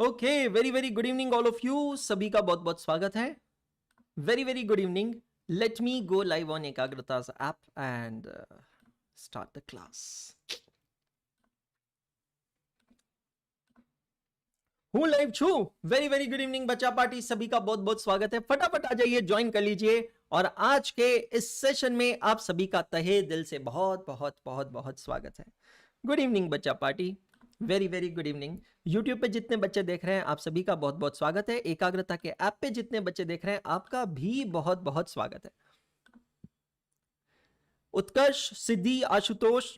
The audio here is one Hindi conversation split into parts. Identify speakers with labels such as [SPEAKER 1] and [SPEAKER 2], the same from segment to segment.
[SPEAKER 1] Okay, very very good evening all of you. सभी का बहुत बहुत स्वागत है। Very very good evening. Let me go live on Ekagrata app and start the class. हूँ लाइव छू। वेरी वेरी गुड इवनिंग बच्चा पार्टी, सभी का बहुत बहुत स्वागत है। फटाफट आ जाइए, ज्वाइन कर लीजिए। और आज के इस सेशन में आप सभी का तहे दिल से बहुत बहुत बहुत बहुत स्वागत है। गुड इवनिंग बच्चा party, very very good evening. YouTube पे जितने बच्चे देख रहे हैं आप सभी का बहुत बहुत स्वागत है। एकाग्रता के ऐप पे जितने बच्चे देख रहे हैं आपका भी बहुत बहुत स्वागत है। उत्कर्ष, सिद्धि, Ashutosh,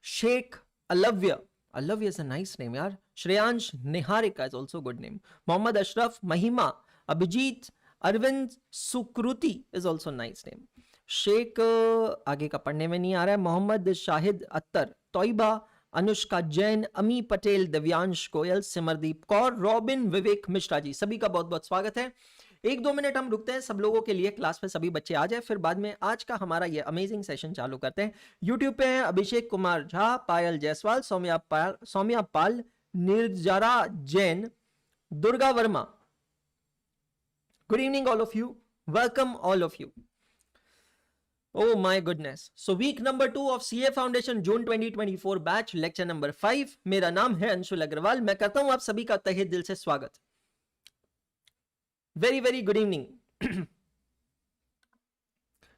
[SPEAKER 1] Sheikh, अलव्य, अलव्य is a nice name यार, Shreyansh, Niharika is also good name, Mohammad Ashraf, महिमा, अभिजीत, अरविंद, सुकृति is also nice name, Sheikh आगे का पढ़ने में नहीं आ रहा है, मोहम्मद शाहिद अत्तर, तोइबा, अनुष्का जैन, अमी पटेल, दिव्यांश गोयल, सिमरदीप कौर, रॉबिन, विवेक मिश्रा जी, सभी का बहुत बहुत स्वागत है। एक दो मिनट हम रुकते हैं सब लोगों के लिए, क्लास में सभी बच्चे आ जाए, फिर बाद में आज का हमारा ये अमेजिंग सेशन चालू करते हैं। यूट्यूब पे हैं अभिषेक कुमार झा, पायल Jaiswal, Saumya Pal, Nirjara Jain, Durga Verma. Good evening all of you, welcome all of you. Oh my goodness. So week number 2 of CA Foundation June 2024 batch, lecture number 5। मेरा नाम है अंशुल अग्रवाल। मैं करता हूं आप सभी का तहे दिल से स्वागत। Very very good evening.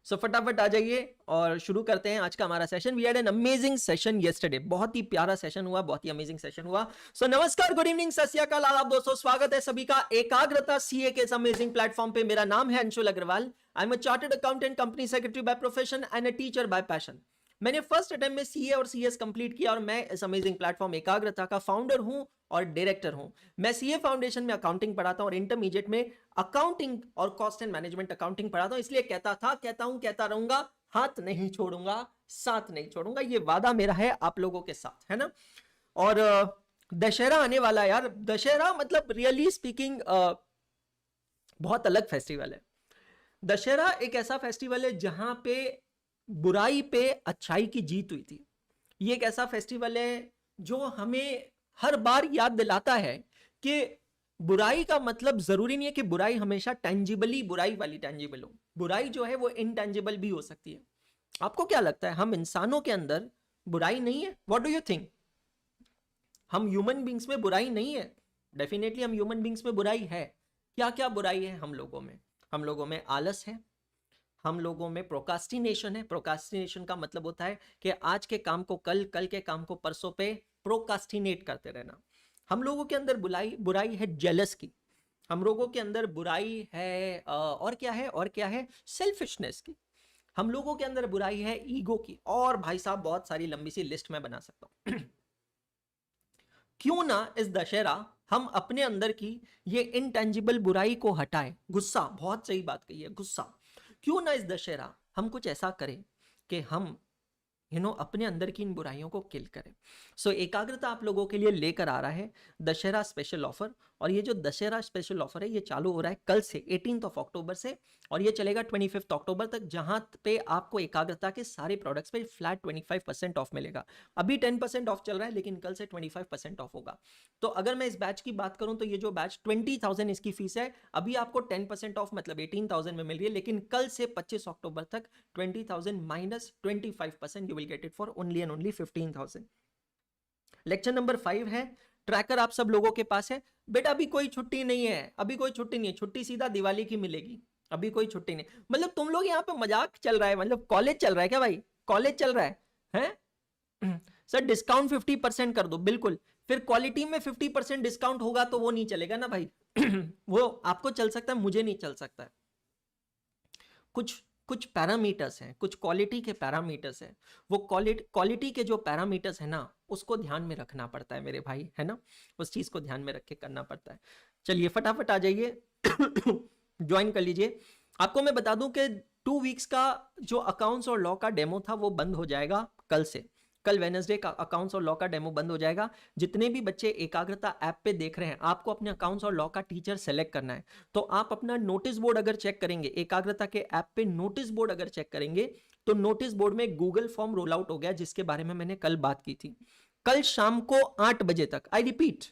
[SPEAKER 1] So फटाफट आ जाइए और शुरू करते हैं आज का हमारा session. We had an amazing session yesterday, बहुत ही प्यारा सेशन हुआ, बहुत ही अमेजिंग सेशन हुआ। सो नमस्कार, गुड इवनिंग, सत श्री अकाल आदाब दोस्तों, स्वागत है सभी का एकाग्रता सीए के इस अमेजिंग प्लेटफॉर्म पे। मेरा नाम है Anshul Agarwal. I am a chartered accountant, company secretary by profession and a teacher by passion. मैंने फर्स्ट अटेम्प्ट में सीए और सीएस कंप्लीट किया और मैं इस अमेजिंग प्लेटफॉर्म एकाग्रता का फाउंडर हूं और डायरेक्टर हूं। मैं सीए फाउंडेशन में अकाउंटिंग पढ़ाता हूं और इंटरमीडिएट में अकाउंटिंग और कॉस्ट एंड मैनेजमेंट अकाउंटिंग पढ़ाता हूं। इसलिए कहता हूं, कहता रहूंगा, हाथ नहीं छोड़ूंगा, साथ नहीं छोड़ूंगा, ये वादा मेरा है आप लोगों के साथ, है ना। और दशहरा आने वाला है यार। दशहरा मतलब रियली स्पीकिंग बहुत अलग फेस्टिवल है। दशहरा एक ऐसा फेस्टिवल है जहां पे बुराई पे अच्छाई की जीत हुई थी। ये एक ऐसा फेस्टिवल है जो हमें हर बार याद दिलाता है कि बुराई का मतलब जरूरी नहीं है कि बुराई हमेशा टेंजिबली बुराई वाली टेंजिबल हो। बुराई जो है वो इनटेंजिबल भी हो सकती है। आपको क्या लगता है, हम इंसानों के अंदर बुराई नहीं है? What do you think? हम ह्यूमन बींग्स में बुराई नहीं है? डेफिनेटली हम ह्यूमन बींग्स में बुराई है। क्या क्या बुराई है हम लोगों में? हम लोगों में आलस है, हम लोगों में प्रोकास्टिनेशन है। प्रोकास्टिनेशन का मतलब होता है कि आज के काम को कल, कल के काम को परसों पे प्रोकास्टिनेट करते रहना। हम लोगों के अंदर बुराई है जेलस की। हम लोगों के अंदर बुराई है और क्या है, और क्या है, सेल्फिशनेस की। हम लोगों के अंदर बुराई है ईगो की। और भाई साहब बहुत सारी लंबी सी लिस्ट में बना सकता हूं। क्यों ना इस दशहरा हम अपने अंदर की ये इनटेंजिबल बुराई को हटाएं। गुस्सा, बहुत सही बात कही है, गुस्सा। क्यों ना इस दशहरा हम कुछ ऐसा करें कि हम अपने अंदर की इन बुराइयों को किल करें। सो एकाग्रता आप लोगों के लिए लेकर आ रहा है दशहरा स्पेशल ऑफर। और ये जो दशहरा स्पेशल ऑफर है ये चालू हो रहा है कल से 18 अक्टूबर से और ये चलेगा 25 अक्टूबर तक, जहां पे आपको एकाग्रता के सारे प्रोडक्ट्स पे फ्लैट 25% ऑफ मिलेगा। अभी 10% ऑफ चल रहा है लेकिन कल से 25% ऑफ होगा। तो अगर मैं इस बैच की बात करूं तो ये जो बैच 20,000 इसकी फीस है, अभी आपको 10% ऑफ मतलब 18,000 में मिल रही है, लेकिन कल से 25 अक्टूबर तक 20,000 minus 25% you will get it for only and only 15,000। Lecture number 5 है, ट्रैकर आप सब लोगों के पास है। बेटा अभी कोई छुट्टी नहीं है, अभी कोई छुट्टी नहीं है, छुट्टी सीधा दिवाली की मिलेगी। अभी कोई छुट्टी नहीं, मतलब तुम लोग यहाँ पे मजाक चल रहा है, मतलब कॉलेज चल रहा है क्या भाई? कॉलेज चल रहा है, हैं? सर डिस्काउंट 50% कर दो, बिल्कुल। फिर क्वालिटी में 50% डिस्काउंट होगा तो वो नहीं चलेगा ना भाई। वो आपको चल सकता है, मुझे नहीं चल सकता है। कुछ पैरामीटर्स हैं, कुछ क्वालिटी के पैरामीटर्स हैं। वो क्वालिटी के जो पैरामीटर्स है ना, उसको ध्यान में रखना पड़ता है मेरे भाई, है ना। उस चीज को ध्यान में रख के करना पड़ता है। चलिए फटाफट आ जाइए, ज्वाइन कर लीजिए। आपको मैं बता दूं कि 2 वीक्स का जो अकाउंट्स और लॉ का डेमो था वो बंद हो जाएगा कल से। कल वेडनेसडे का अकाउंट्स और लॉ का डेमो बंद हो जाएगा। जितने भी बच्चे एकाग्रता ऐप पे देख रहे हैं, आपको अपने अकाउंट्स और लॉ का टीचर सेलेक्ट करना है। तो आप अपना नोटिस बोर्ड अगर चेक करेंगे, एकाग्रता के ऐप पे नोटिस बोर्ड अगर चेक करेंगे तो नोटिस बोर्ड में गूगल फॉर्म रोल आउट हो गया, जिसके बारे में मैंने कल बात की थी। कल शाम को 8 बजे तक, आई रिपीट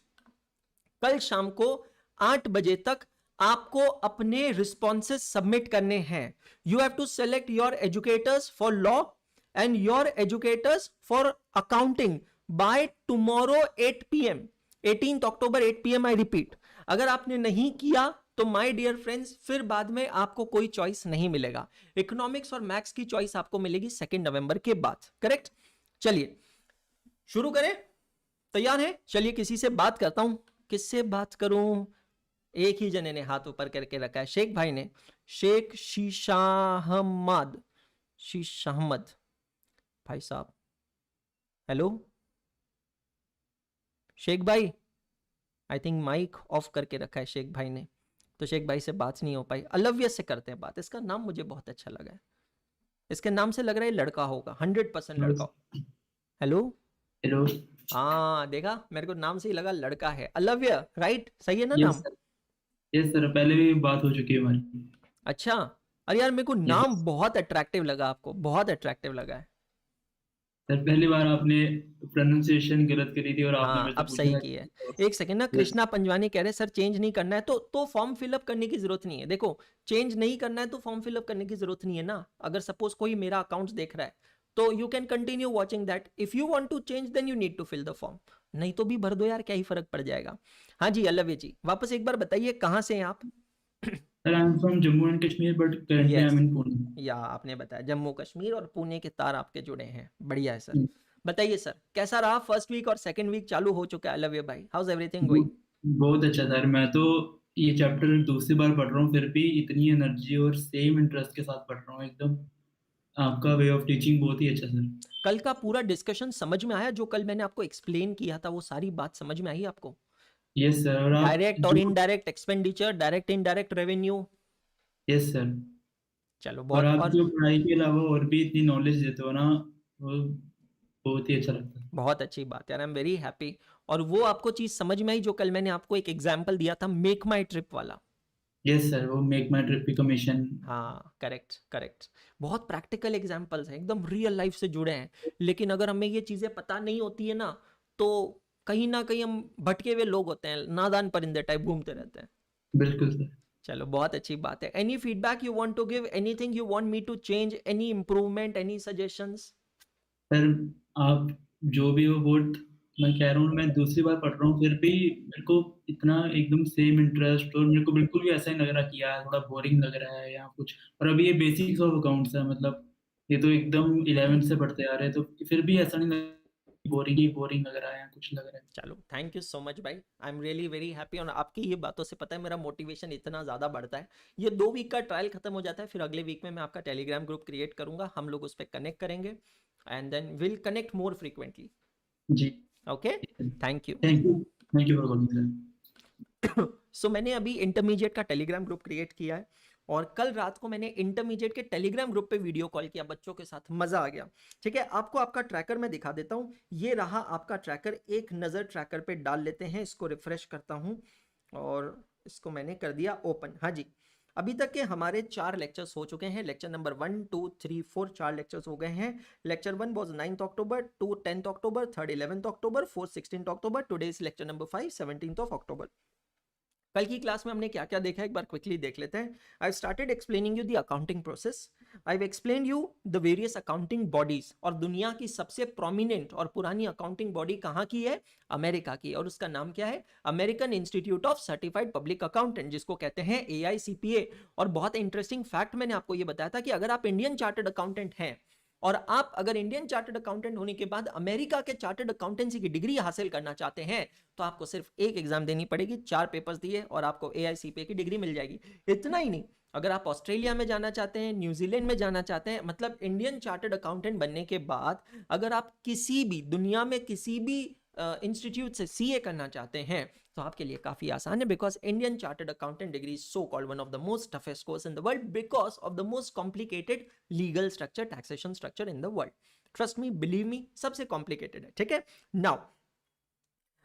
[SPEAKER 1] कल शाम को 8 बजे तक आपको अपने रिस्पॉन्सेस सबमिट करने हैं। You have to select your educators for law and your educators for accounting by tomorrow 8 PM, 18 October 8 PM, I repeat. अगर आपने नहीं किया तो माय डियर फ्रेंड्स फिर बाद में आपको कोई चॉइस नहीं मिलेगा। इकोनॉमिक्स और मैथ्स की चॉइस आपको मिलेगी 2 नवंबर के बाद, करेक्ट। चलिए शुरू करें, तैयार है? चलिए किसी से बात करता हूं। किससे बात करूं? एक ही जने ने हाथ ऊपर करके रखा है, शेख भाई ने, शेख शीशाहमद, शीशाहमद भाई साहब। हेलो शेख भाई, आई थिंक माइक ऑफ करके रखा है शेख भाई ने, तो शेख भाई से बात नहीं हो पाई। अलव्य से करते हैं बात। इसका नाम मुझे बहुत अच्छा लगा है, इसके नाम से लग रहा है लड़का होगा, 100% लड़का। Hello
[SPEAKER 2] hello.
[SPEAKER 1] हाँ देखा, मेरे को नाम से ही लगा लड़का है। अलव्य, राइट? सही है ना
[SPEAKER 2] यस
[SPEAKER 1] नाम?
[SPEAKER 2] सर। यस सर, पहले भी बात हो चुकी है हमारी।
[SPEAKER 1] अच्छा, अरे यार मेरे को नाम
[SPEAKER 2] यस
[SPEAKER 1] बहुत अट्रैक्टिव लगा, आपको बहुत अट्रैक्टिव लगा है।
[SPEAKER 2] सर, पहली बार आपने प्रोनाउंसिएशन गलत करी थी और आपने
[SPEAKER 1] हाँ
[SPEAKER 2] मेरे से
[SPEAKER 1] अब
[SPEAKER 2] पूछा
[SPEAKER 1] सही
[SPEAKER 2] था
[SPEAKER 1] की है।
[SPEAKER 2] कि
[SPEAKER 1] एक सेकंड ना,
[SPEAKER 2] यस।
[SPEAKER 1] कृष्णा पंजवानी कह रहे सर चेंज नहीं करना है तो फॉर्म फिलअप करने की जरूरत नहीं है। देखो चेंज नहीं करना है तो फॉर्म फिलअप करने की जरूरत नहीं है ना। अगर सपोज कोई मेरा अकाउंट देख रहा है तो you can continue watching that. If you want to change then you need to fill the form, नहीं तो भी भर दो यार, क्या ही फर्क पड़ जाएगा। हाँ जी अल्लवी जी, वापस एक बार बताइए कहाँ से हैं आप?
[SPEAKER 2] Sir, I am from Jammu and Kashmir but currently I am
[SPEAKER 1] yes,
[SPEAKER 2] in Pune.
[SPEAKER 1] या आपने बताया जम्मू कश्मीर और पुणे के तार आपके जुड़े हैं, बढ़िया है सर। बताइए सर कैसा रहा फर्स्ट वीक और सेकंड वीक? चालू हो चुका है अल्लवी भाई, हाउ इज एवरीथिंग गोइंग?
[SPEAKER 2] बहुत अच्छा सर। मैं तो ये चैप्टर दूसरी बार पढ़ रहा हूँ, फिर भी इतनी एनर्जी और सेम इंटरेस्ट के साथ पढ़ रहा हूँ एकदम। आपका वे ऑफ टीचिंग बहुत ही अच्छा सर।
[SPEAKER 1] कल का पूरा डिस्कशन समझ में आया? जो कल मैंने आपको एक्सप्लेन किया था वो सारी बात समझ में आई आपको?
[SPEAKER 2] Yes sir. और आप
[SPEAKER 1] डायरेक्ट और
[SPEAKER 2] जो
[SPEAKER 1] indirect expenditure, direct indirect revenue.
[SPEAKER 2] Yes sir.
[SPEAKER 1] चलो
[SPEAKER 2] और
[SPEAKER 1] बहुत,
[SPEAKER 2] आप
[SPEAKER 1] और
[SPEAKER 2] जो पढ़ाई के अलावा और भी इतनी नॉलेज देते हो ना, वो बहुत ही अच्छा लगता है।
[SPEAKER 1] बहुत अच्छी बात है, आई एम वेरी हैप्पी। और वो आपको चीज समझ में आई जो कल मैंने आपको एक एग्जांपल दिया था, मेक माई ट्रिप वाला?
[SPEAKER 2] यस सर, वो मेक माई ट्रिप की कमीशन।
[SPEAKER 1] हाँ करेक्ट करेक्ट। बहुत प्रैक्टिकल एग्जांपल्स हैं, एकदम रियल लाइफ से जुड़े हैं। लेकिन अगर हमें ये चीजें पता नहीं होती है ना तो कहीं ना कहीं हम भटके हुए लोग होते हैं, नादान परिंदे टाइप घूमते रहते हैं।
[SPEAKER 2] बिल्कुल सर।
[SPEAKER 1] चलो बहुत अच्छी बात है। Any feedback you want to give, anything you want me to change, any improvement, any suggestions?
[SPEAKER 2] Sir, आप जो भी हो बहुत, मैं कह रहा हूँ, मैं दूसरी बार पढ़ रहा हूँ फिर भी मेरे को इतना एकदम सेम इंटरेस्ट, और मेरे को बिल्कुल भी ऐसा नहीं लग रहा कि यार थोड़ा बोरिंग लग रहा है या कुछ। और अभी ये बेसिक्स ऑफ अकाउंट्स है, मतलब ये तो एकदम 11th से पढ़ते आ रहे हैं, तो फिर भी ऐसा नहीं लग बोरिंग ही बोरिंग लग रहा है या कुछ लग रहा है।
[SPEAKER 1] चलो थैंक यू सो मच भाई, I am really very happy. और आपकी ये बातों से पता है मेरा मोटिवेशन इतना ज़्यादा बढ़ता है। ये 2 वीक का ट्रायल खत्म हो जाता है, फिर अगले वीक में मैं आपका टेलीग्राम ग्रुप क्रिएट करूंगा, हम लोग उस पर कनेक्ट करेंगे and then will connect more frequently.
[SPEAKER 2] जी।
[SPEAKER 1] Okay, thank you.
[SPEAKER 2] Thank you for calling sir.
[SPEAKER 1] So मैंने अभी इंटरमीडिएट का टेलीग्राम ग्रुप क्रिएट किया है और कल रात को मैंने इंटरमीडिएट के टेलीग्राम ग्रुप पे वीडियो कॉल किया बच्चों के साथ, मजा आ गया। ठीक है, आपको आपका ट्रैकर मैं दिखा देता हूँ। ये रहा आपका ट्रैकर, एक नजर ट्रैकर पे डाल लेते हैं। इसको रिफ्रेश करता हूँ और इसको मैंने कर दिया ओपन। हाँ जी, अभी तक के हमारे 4 लेक्चर्स हो चुके हैं। लेक्चर नंबर 1 2 3 4 4 लेक्चर्स हो गए हैं। Lecture 1 was 9th October, 2 10th October, 3rd 11th October, 4th 16th October, today is lecture number 5 17th of October. कल की क्लास में हमने क्या क्या देखा एक बार क्विकली देख लेते हैं। I started explaining you the accounting process. I explain you the various accounting bodies, और दुनिया की सबसे प्रोमिनेंट और पुरानी अकाउंटिंग बॉडी कहाँ की है? अमेरिका की, और उसका नाम क्या है? American institute of certified public accountant, जिसको कहते हैं AICPA। और बहुत इंटरेस्टिंग फैक्ट मैंने आपको ये बताया था कि अगर आप इंडियन चार्टर्ड अकाउंटेंट हैं और आप अगर इंडियन चार्टर्ड अकाउंटेंट होने के बाद अमेरिका के चार्टर्ड अकाउंटेंसी की डिग्री हासिल करना चाहते हैं तो आपको सिर्फ एक एग्जाम देनी पड़ेगी, 4 पेपर्स दिए और आपको AICPA की डिग्री मिल जाएगी। इतना ही नहीं, अगर आप ऑस्ट्रेलिया में जाना चाहते हैं, न्यूजीलैंड में जाना चाहते हैं, मतलब इंडियन चार्टर्ड अकाउंटेंट बनने के बाद अगर आप किसी भी दुनिया में किसी भी इंस्टीट्यूट से CA करना चाहते हैं तो आपके लिए काफी आसान है, because Indian chartered accountant degree is so called one of the most toughest course in the world because of the most complicated legal structure, taxation structure in the world. Trust me, believe me, सबसे कॉम्प्लिकेटेड है। ठीक है, नाउ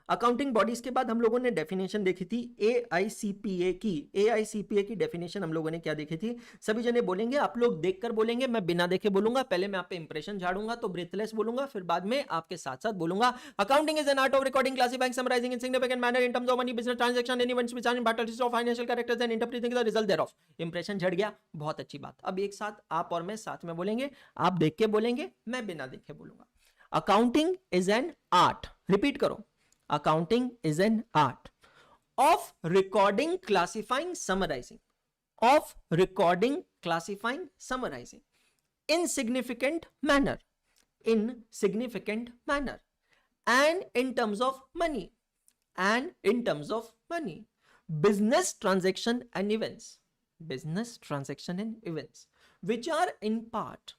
[SPEAKER 1] अकाउंटिंग बॉडीज के बाद हम लोगों ने डेफिनेशन देखी थी AICPA की। AICPA की डेफिनेशन हम लोगों ने क्या देखी थी? सभी जने बोलेंगे, आप लोग देखकर बोलेंगे, मैं बिना देखे बोलूंगा। पहले मैं आप पे इंप्रेशन झाड़ूंगा तो ब्रीथलेस बोलूंगा, फिर बाद में आपके साथ साथ बोलूंगा। Accounting is an art of recording, classifying, summarising in significant manner in terms of money, business transaction, any events which are important of financial characters and interpreting the result thereof. Impression झड़ गया, बहुत अच्छी बात। अब एक साथ आप और मैं साथ में बोलेंगे, आप देख के बोलेंगे, मैं बिना देखे बोलूंगा। Accounting is an art, repeat करो, accounting is an art of recording, classifying, summarizing, of recording, classifying, summarizing in significant manner, in significant manner, and in terms of money, and in terms of money, business transaction and events, business transaction and events, which are in part,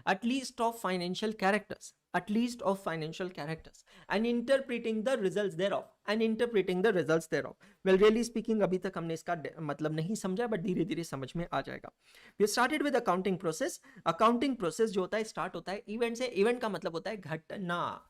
[SPEAKER 1] at least of financial characters, at least of financial characters, and interpreting the results thereof, and interpreting the results thereof. Well, really speaking, अभी तक हमने इसका मतलब नहीं समझा, बट धीरे धीरे समझ में आ जाएगा। We started with accounting process. Accounting process जो होता है स्टार्ट होता है इवेंट से। इवेंट का मतलब होता है घटना।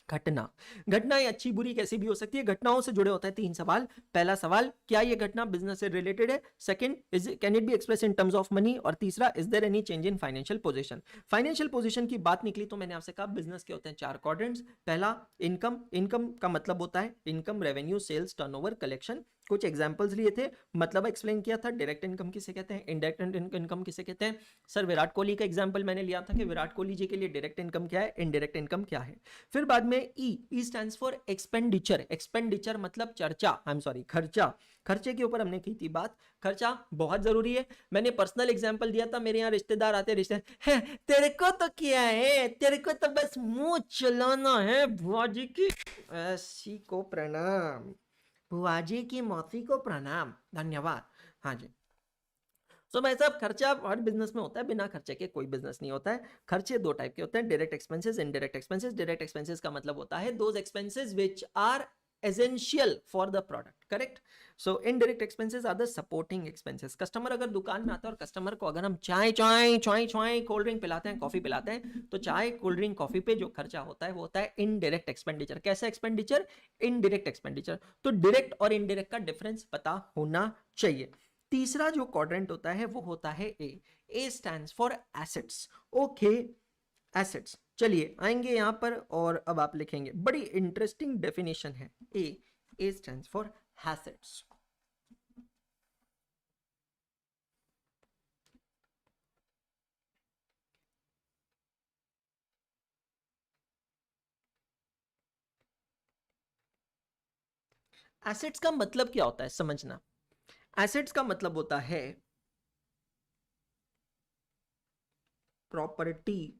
[SPEAKER 1] घटना, घटना ये अच्छी बुरी कैसी भी हो सकती है। घटनाओं से जुड़े होता है 3 सवाल। पहला सवाल, क्या ये घटना बिजनेस से रिलेटेड है? Second, is can it be express in terms of money? और तीसरा, is there any change in financial position? Financial position की बात निकली तो मैंने आपसे कहा बिजनेस के होते हैं 4 क्वाड्रेंट्स। पहला इनकम, इनकम का मतलब होता है income, revenue, sales, turnover, collection. कुछ एग्जांपल्स लिए थे, मतलब एक्सप्लेन किया था। डायरेक्ट इनकम किसे कहते हैं, इनडायरेक्ट इनकम किसे कहते हैं। सर विराट कोहली का एग्जांपल मैंने लिया था कि विराट कोहली जी के लिए डायरेक्ट इनकम क्या है, इनडायरेक्ट इनकम क्या है। फिर बाद में ई स्टैंड्स फॉर एक्सपेंडिचर। एक्सपेंडिचर मतलब चर्चा, आई एम सॉरी, खर्चा। खर्चे के ऊपर हमने की थी बात। खर्चा बहुत जरूरी है। मैंने पर्सनल एग्जांपल दिया था, मेरे यहाँ रिश्तेदार आते, रिश्तेदार तेरे को तो क्या है, तेरे को तो बस मुंह चलाना है, बुआ जी की ऐसी को प्रणाम, बुआ जी की मौसी को प्रणाम, धन्यवाद। हाँ जी। सो भाई साहब, खर्चा हर बिजनेस में होता है, बिना खर्चे के कोई बिजनेस नहीं होता है। खर्चे 2 टाइप के होते हैं, direct expenses, indirect expenses. Direct expenses का मतलब होता है those expenses which are essential for the product, correct. So indirect expenses are the supporting expenses. Customer अगर दुकान में आता है और कस्टमर को अगर हम चाय चाय चाय चाय कोल्ड ड्रिंक पिलाते हैं, कॉफी पिलाते हैं, तो चाय, कोल्ड ड्रिंक, कॉफी पे जो खर्चा होता है वो होता है इनडायरेक्ट एक्सपेंडिचर। कैसा एक्सपेंडिचर? Indirect expenditure. तो डायरेक्ट और इनडायरेक्ट का डिफरेंस पता होना चाहिए। तीसरा जो क्वाड्रेंट होता है वो होता है ए stands for assets. Okay, assets. चलिए आएंगे यहां पर और अब आप लिखेंगे, बड़ी इंटरेस्टिंग डेफिनेशन है। ए स्टैंड्स फॉर एसेट्स। एसेट्स का मतलब क्या होता है समझना। एसेट्स का मतलब होता है प्रॉपर्टी,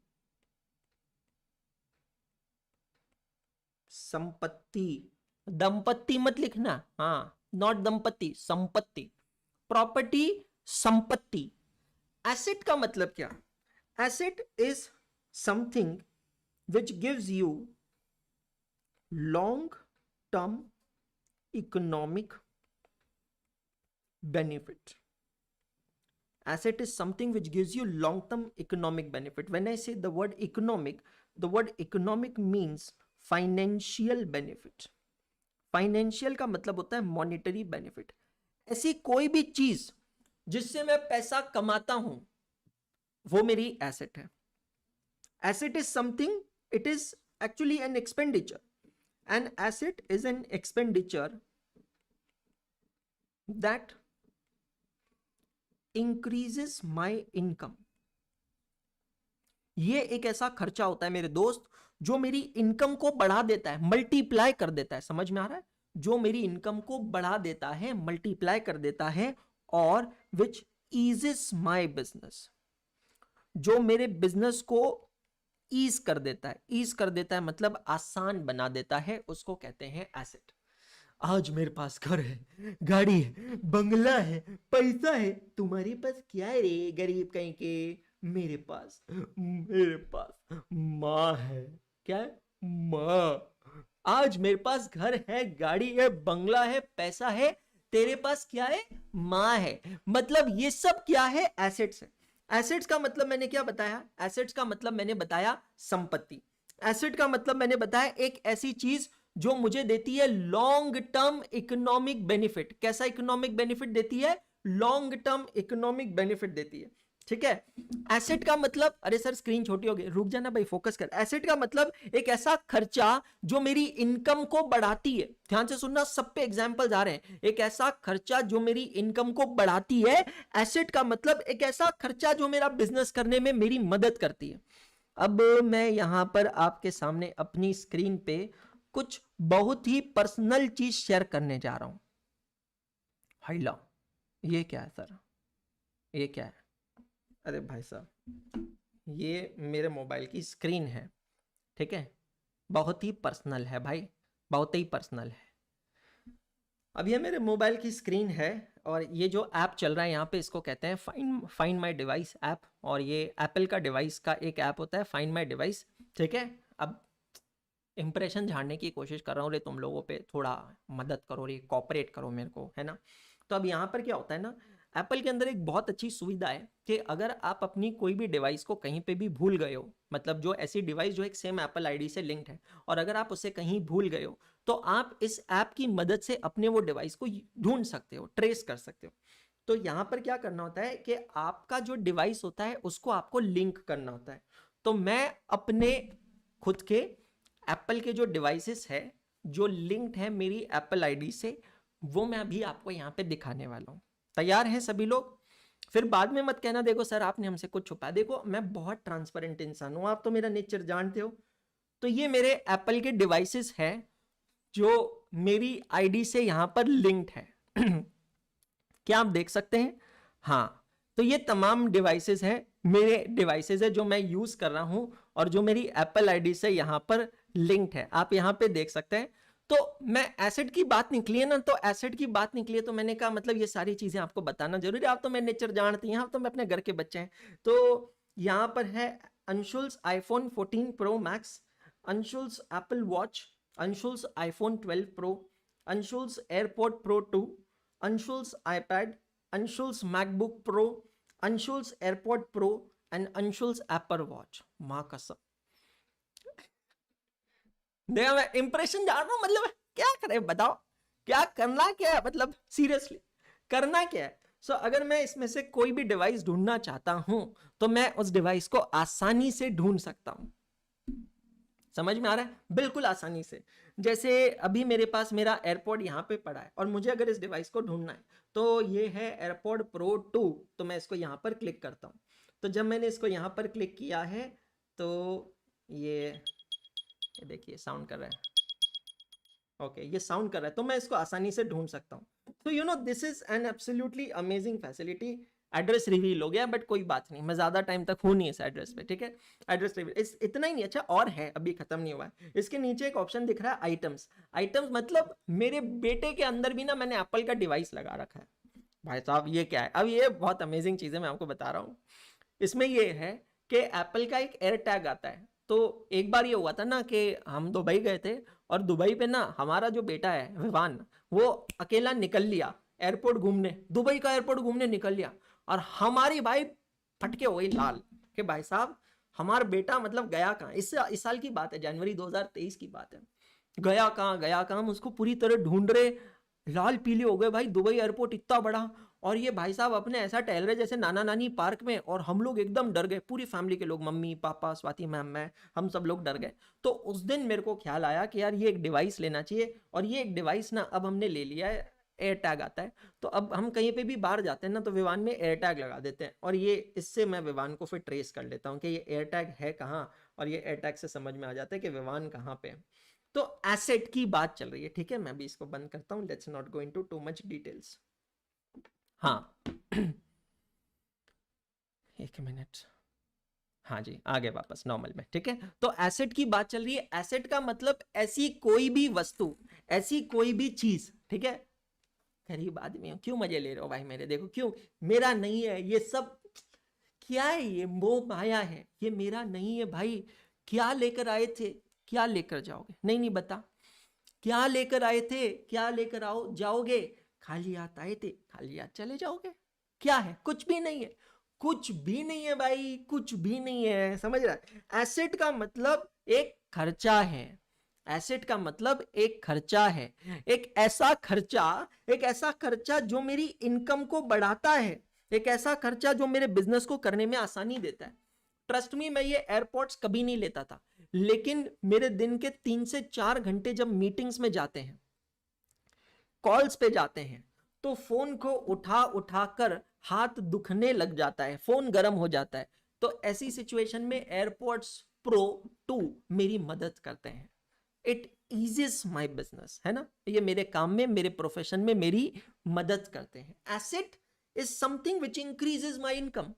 [SPEAKER 1] संपत्ति। दंपत्ति मत लिखना, हाँ, नॉट दंपत्ति, संपत्ति। प्रॉपर्टी, संपत्ति। एसेट का मतलब क्या? Asset is something which gives you long term economic benefit. Asset is something which gives you long-term economic benefit. When I say the word economic means financial benefit. Financial का मतलब होता है monetary benefit. ऐसी कोई भी चीज जिससे मैं पैसा कमाता हूं वो मेरी asset है. Asset is something, it is actually an expenditure. An asset is an expenditure that increases my income. ये एक ऐसा खर्चा होता है मेरे दोस्त जो मेरी इनकम को बढ़ा देता है, मल्टीप्लाई कर देता है। समझ में आ रहा है? जो मेरी इनकम को बढ़ा देता है, मल्टीप्लाई कर देता है, और विच ईजेस माई बिजनेस, जो मेरे बिजनेस को ईज कर देता है। ईज कर देता है मतलब आसान बना देता है, उसको कहते हैं एसेट। आज मेरे पास घर है, गाड़ी है, बंगला है, पैसा है। तुम्हारे पास क्या है रे गरीब कहीं के? मेरे पास माँ है। क्या है? माँ। आज मेरे पास घर है, गाड़ी है, बंगला है, पैसा है। तेरे पास क्या है? माँ है। मतलब ये सब क्या है? एसेट्स है। एसेट्स का मतलब मैंने क्या बताया? एसेट्स का मतलब मैंने बताया संपत्ति। एसेट का मतलब मैंने बताया एक ऐसी चीज जो मुझे देती है लॉन्ग टर्म इकोनॉमिक बेनिफिट। कैसा इकोनॉमिक बेनिफिट देती है? लॉन्ग टर्म इकोनॉमिक बेनिफिट देती है, ठीक है। एसेट का मतलब, अरे सर स्क्रीन छोटी हो गई, रुक जाना भाई, फोकस कर। एसेट का मतलब एक ऐसा खर्चा जो मेरी इनकम को बढ़ाती है। ध्यान से सुनना, सब पे एग्जांपल्स आ रहे हैं। एक ऐसा खर्चा जो मेरी इनकम को बढ़ाती है। एसेट का मतलब एक ऐसा खर्चा जो मेरा बिजनेस करने में मेरी मदद करती है। अब मैं यहां पर आपके सामने अपनी स्क्रीन पे कुछ बहुत ही पर्सनल चीज शेयर करने जा रहा हूं। हाइला, ये क्या है सर? ये क्या है? अरे भाई साहब, ये मेरे मोबाइल की स्क्रीन है, ठीक है। बहुत ही पर्सनल है भाई, बहुत ही पर्सनल है। अब ये मेरे मोबाइल की स्क्रीन है और ये जो ऐप चल रहा है यहाँ पे, इसको कहते हैं फाइंड माई डिवाइस ऐप। और ये एप्पल का डिवाइस का एक ऐप होता है, फाइंड माई डिवाइस, ठीक है। अब इंप्रेशन झाड़ने की कोशिश कर रहा हूँ रे, तुम लोगों पे थोड़ा मदद करो रे, कॉपरेट करो मेरे को, है ना। तो अब यहाँ पर क्या होता है ना, एप्पल के अंदर एक बहुत अच्छी सुविधा है कि अगर आप अपनी कोई भी डिवाइस को कहीं पे भी भूल गए हो, मतलब जो ऐसी डिवाइस जो एक सेम एप्पल आईडी से लिंक्ड है, और अगर आप उसे कहीं भूल गए हो, तो आप इस ऐप की मदद से अपने वो डिवाइस को ढूंढ सकते हो, ट्रेस कर सकते हो। तो यहाँ पर क्या करना होता है कि आपका जो डिवाइस होता है उसको आपको लिंक करना होता है। तो मैं अपने खुद के एप्पल के जो डिवाइसेस है जो लिंक्ड है मेरी एप्पल आईडी से, वो मैं अभी आपको यहाँ पे दिखाने वाला हूँ। तैयार हैं सभी लोग? फिर बाद में मत कहना देखो सर आपने हमसे कुछ छुपाया। देखो मैं बहुत ट्रांसपेरेंट इंसान हूँ, आप तो मेरा नेचर जानते हो। तो ये मेरे एप्पल के डिवाइसेस है जो मेरी आईडी से यहां पर लिंक्ड है। क्या आप देख सकते हैं? हाँ, तो ये तमाम डिवाइसेस है, मेरे डिवाइसेस है जो मैं यूज कर रहा हूं और जो मेरी एप्पल आईडी से यहां पर लिंक्ड है, आप यहां पे देख सकते हैं। तो मैं एसेट की बात निकली है ना, तो एसेट की बात निकली है तो मैंने कहा मतलब ये सारी चीजें आपको बताना जरूरी है। आप तो मेरे नेचर जानती हैं, आप तो मैं अपने घर के बच्चे हैं। तो यहां पर है Anshul's iPhone 14 pro max, Anshul's Apple watch, Anshul's iPhone 12 pro, Anshul's AirPod pro 2, Anshul's iPad, Anshul's MacBook pro, Anshul's AirPod pro and Anshul's Apple watch. मां कसम, देखा मैं इंप्रेशन जान रहा हूं, मतलब क्या करें बताओ, क्या करना क्या है, मतलब सीरियसली करना क्या है। सो अगर मैं इसमें से कोई भी डिवाइस ढूंढना चाहता हूं तो मैं उस डिवाइस को आसानी से ढूंढ सकता हूं। समझ में आ रहा है? बिल्कुल आसानी से। जैसे अभी मेरे पास मेरा एयरपॉड यहाँ पे पड़ा है और मुझे अगर इस डिवाइस को ढूंढना है, तो ये है एयरपॉड प्रो 2, तो मैं इसको यहाँ पर क्लिक करता हूँ। तो जब मैंने इसको यहाँ पर क्लिक किया है तो ये देखिए साउंड कर रहा है। ओके, ये साउंड कर रहा है, तो मैं इसको आसानी से ढूंढ सकता हूँ। तो you know this is an absolutely amazing facility. Address reveal हो गया, बट कोई बात नहीं, मैं ज्यादा टाइम तक हूं नहीं इस एड्रेस पे, ठीक है। एड्रेस रिवील इतना ही नहीं, अच्छा और है, अभी खत्म नहीं हुआ है। इसके नीचे एक ऑप्शन दिख रहा है आइटम्स। आइटम्स मतलब मेरे बेटे के अंदर भी ना मैंने एप्पल का डिवाइस लगा रखा है। भाई साहब ये क्या है? अब ये बहुत अमेजिंग चीज है, मैं आपको बता रहा हूँ। इसमें ये है कि एप्पल का एक एयर टैग आता है। तो एक बार ये हुआ था ना कि हम दुबई गए थे और दुबई पे ना हमारा जो बेटा है विवान, वो अकेला निकल लिया एयरपोर्ट घूमने, दुबई का एयरपोर्ट घूमने निकल लिया। और हमारी भाई फटके हो गई लाल कि भाई साहब हमारा बेटा मतलब गया कहाँ। इस साल की बात है, जनवरी 2023 की बात है। गया कहाँ, गया कहाँ, हम उसको पूरी तरह ढूंढ रहे, लाल पीले हो गए भाई। दुबई एयरपोर्ट इतना बड़ा, और ये भाई साहब अपने ऐसा टहल रहे जैसे नाना नानी पार्क में, और हम लोग एकदम डर गए, पूरी फैमिली के लोग, मम्मी पापा स्वाति मैम मैं, हम सब लोग डर गए। तो उस दिन मेरे को ख्याल आया कि यार ये एक डिवाइस लेना चाहिए, और ये एक डिवाइस ना अब हमने ले लिया है, एयर टैग आता है। तो अब हम कहीं पे भी बाहर जाते हैं ना तो विवान में एयर टैग लगा देते हैं, और ये इससे मैं विवान को फिर ट्रेस कर लेता हूँ कि ये एयर टैग है कहाँ, और ये एयर टैग से समझ में आ जाता है कि विवान कहाँ पे है। तो एसेट की बात चल रही है, ठीक है। मैं भी इसको बंद करता हूँ, let's not go into too much details. हाँ एक मिनट, हाँ जी आ गए वापस नॉर्मल में, ठीक है। तो एसेट की बात चल रही है। एसेट का मतलब ऐसी कोई भी वस्तु, ऐसी कोई भी चीज, ठीक है। गरीब आदमी हो, क्यों मजे ले रहे हो भाई मेरे? देखो क्यों, मेरा नहीं है ये सब, क्या है ये मोह माया है, ये मेरा नहीं है भाई। क्या लेकर आए थे, क्या लेकर जाओगे? नहीं नहीं बता, क्या लेकर आए थे, क्या लेकर आओ जाओगे? खाली हाथ आए थे, खाली हाथ चले जाओगे? क्या है? कुछ भी नहीं है, कुछ भी नहीं है भाई, कुछ भी नहीं है, समझ रहा है? एसेट का मतलब एक खर्चा है। एसेट का मतलब एक खर्चा है, एक ऐसा खर्चा जो मेरी इनकम को बढ़ाता है, एक ऐसा खर्चा जो मेरे बिजनेस को करने में आसानी देता है। ट्रस्ट मी, मैं ये एयरपोर्ट्स कभी नहीं लेता था, लेकिन मेरे दिन के 3 से 4 घंटे जब मीटिंग्स में जाते हैं, कॉल्स पे जाते हैं, तो फोन को उठा उठा कर हाथ दुखने लग जाता है, फोन गर्म हो जाता है। तो ऐसी सिचुएशन में एयरपोर्ट्स प्रो 2 मेरी मदद करते हैं। इट ईजेस माई बिजनेस, है ना, ये मेरे काम में, मेरे प्रोफेशन में मेरी मदद करते हैं। Asset is something which increases my income.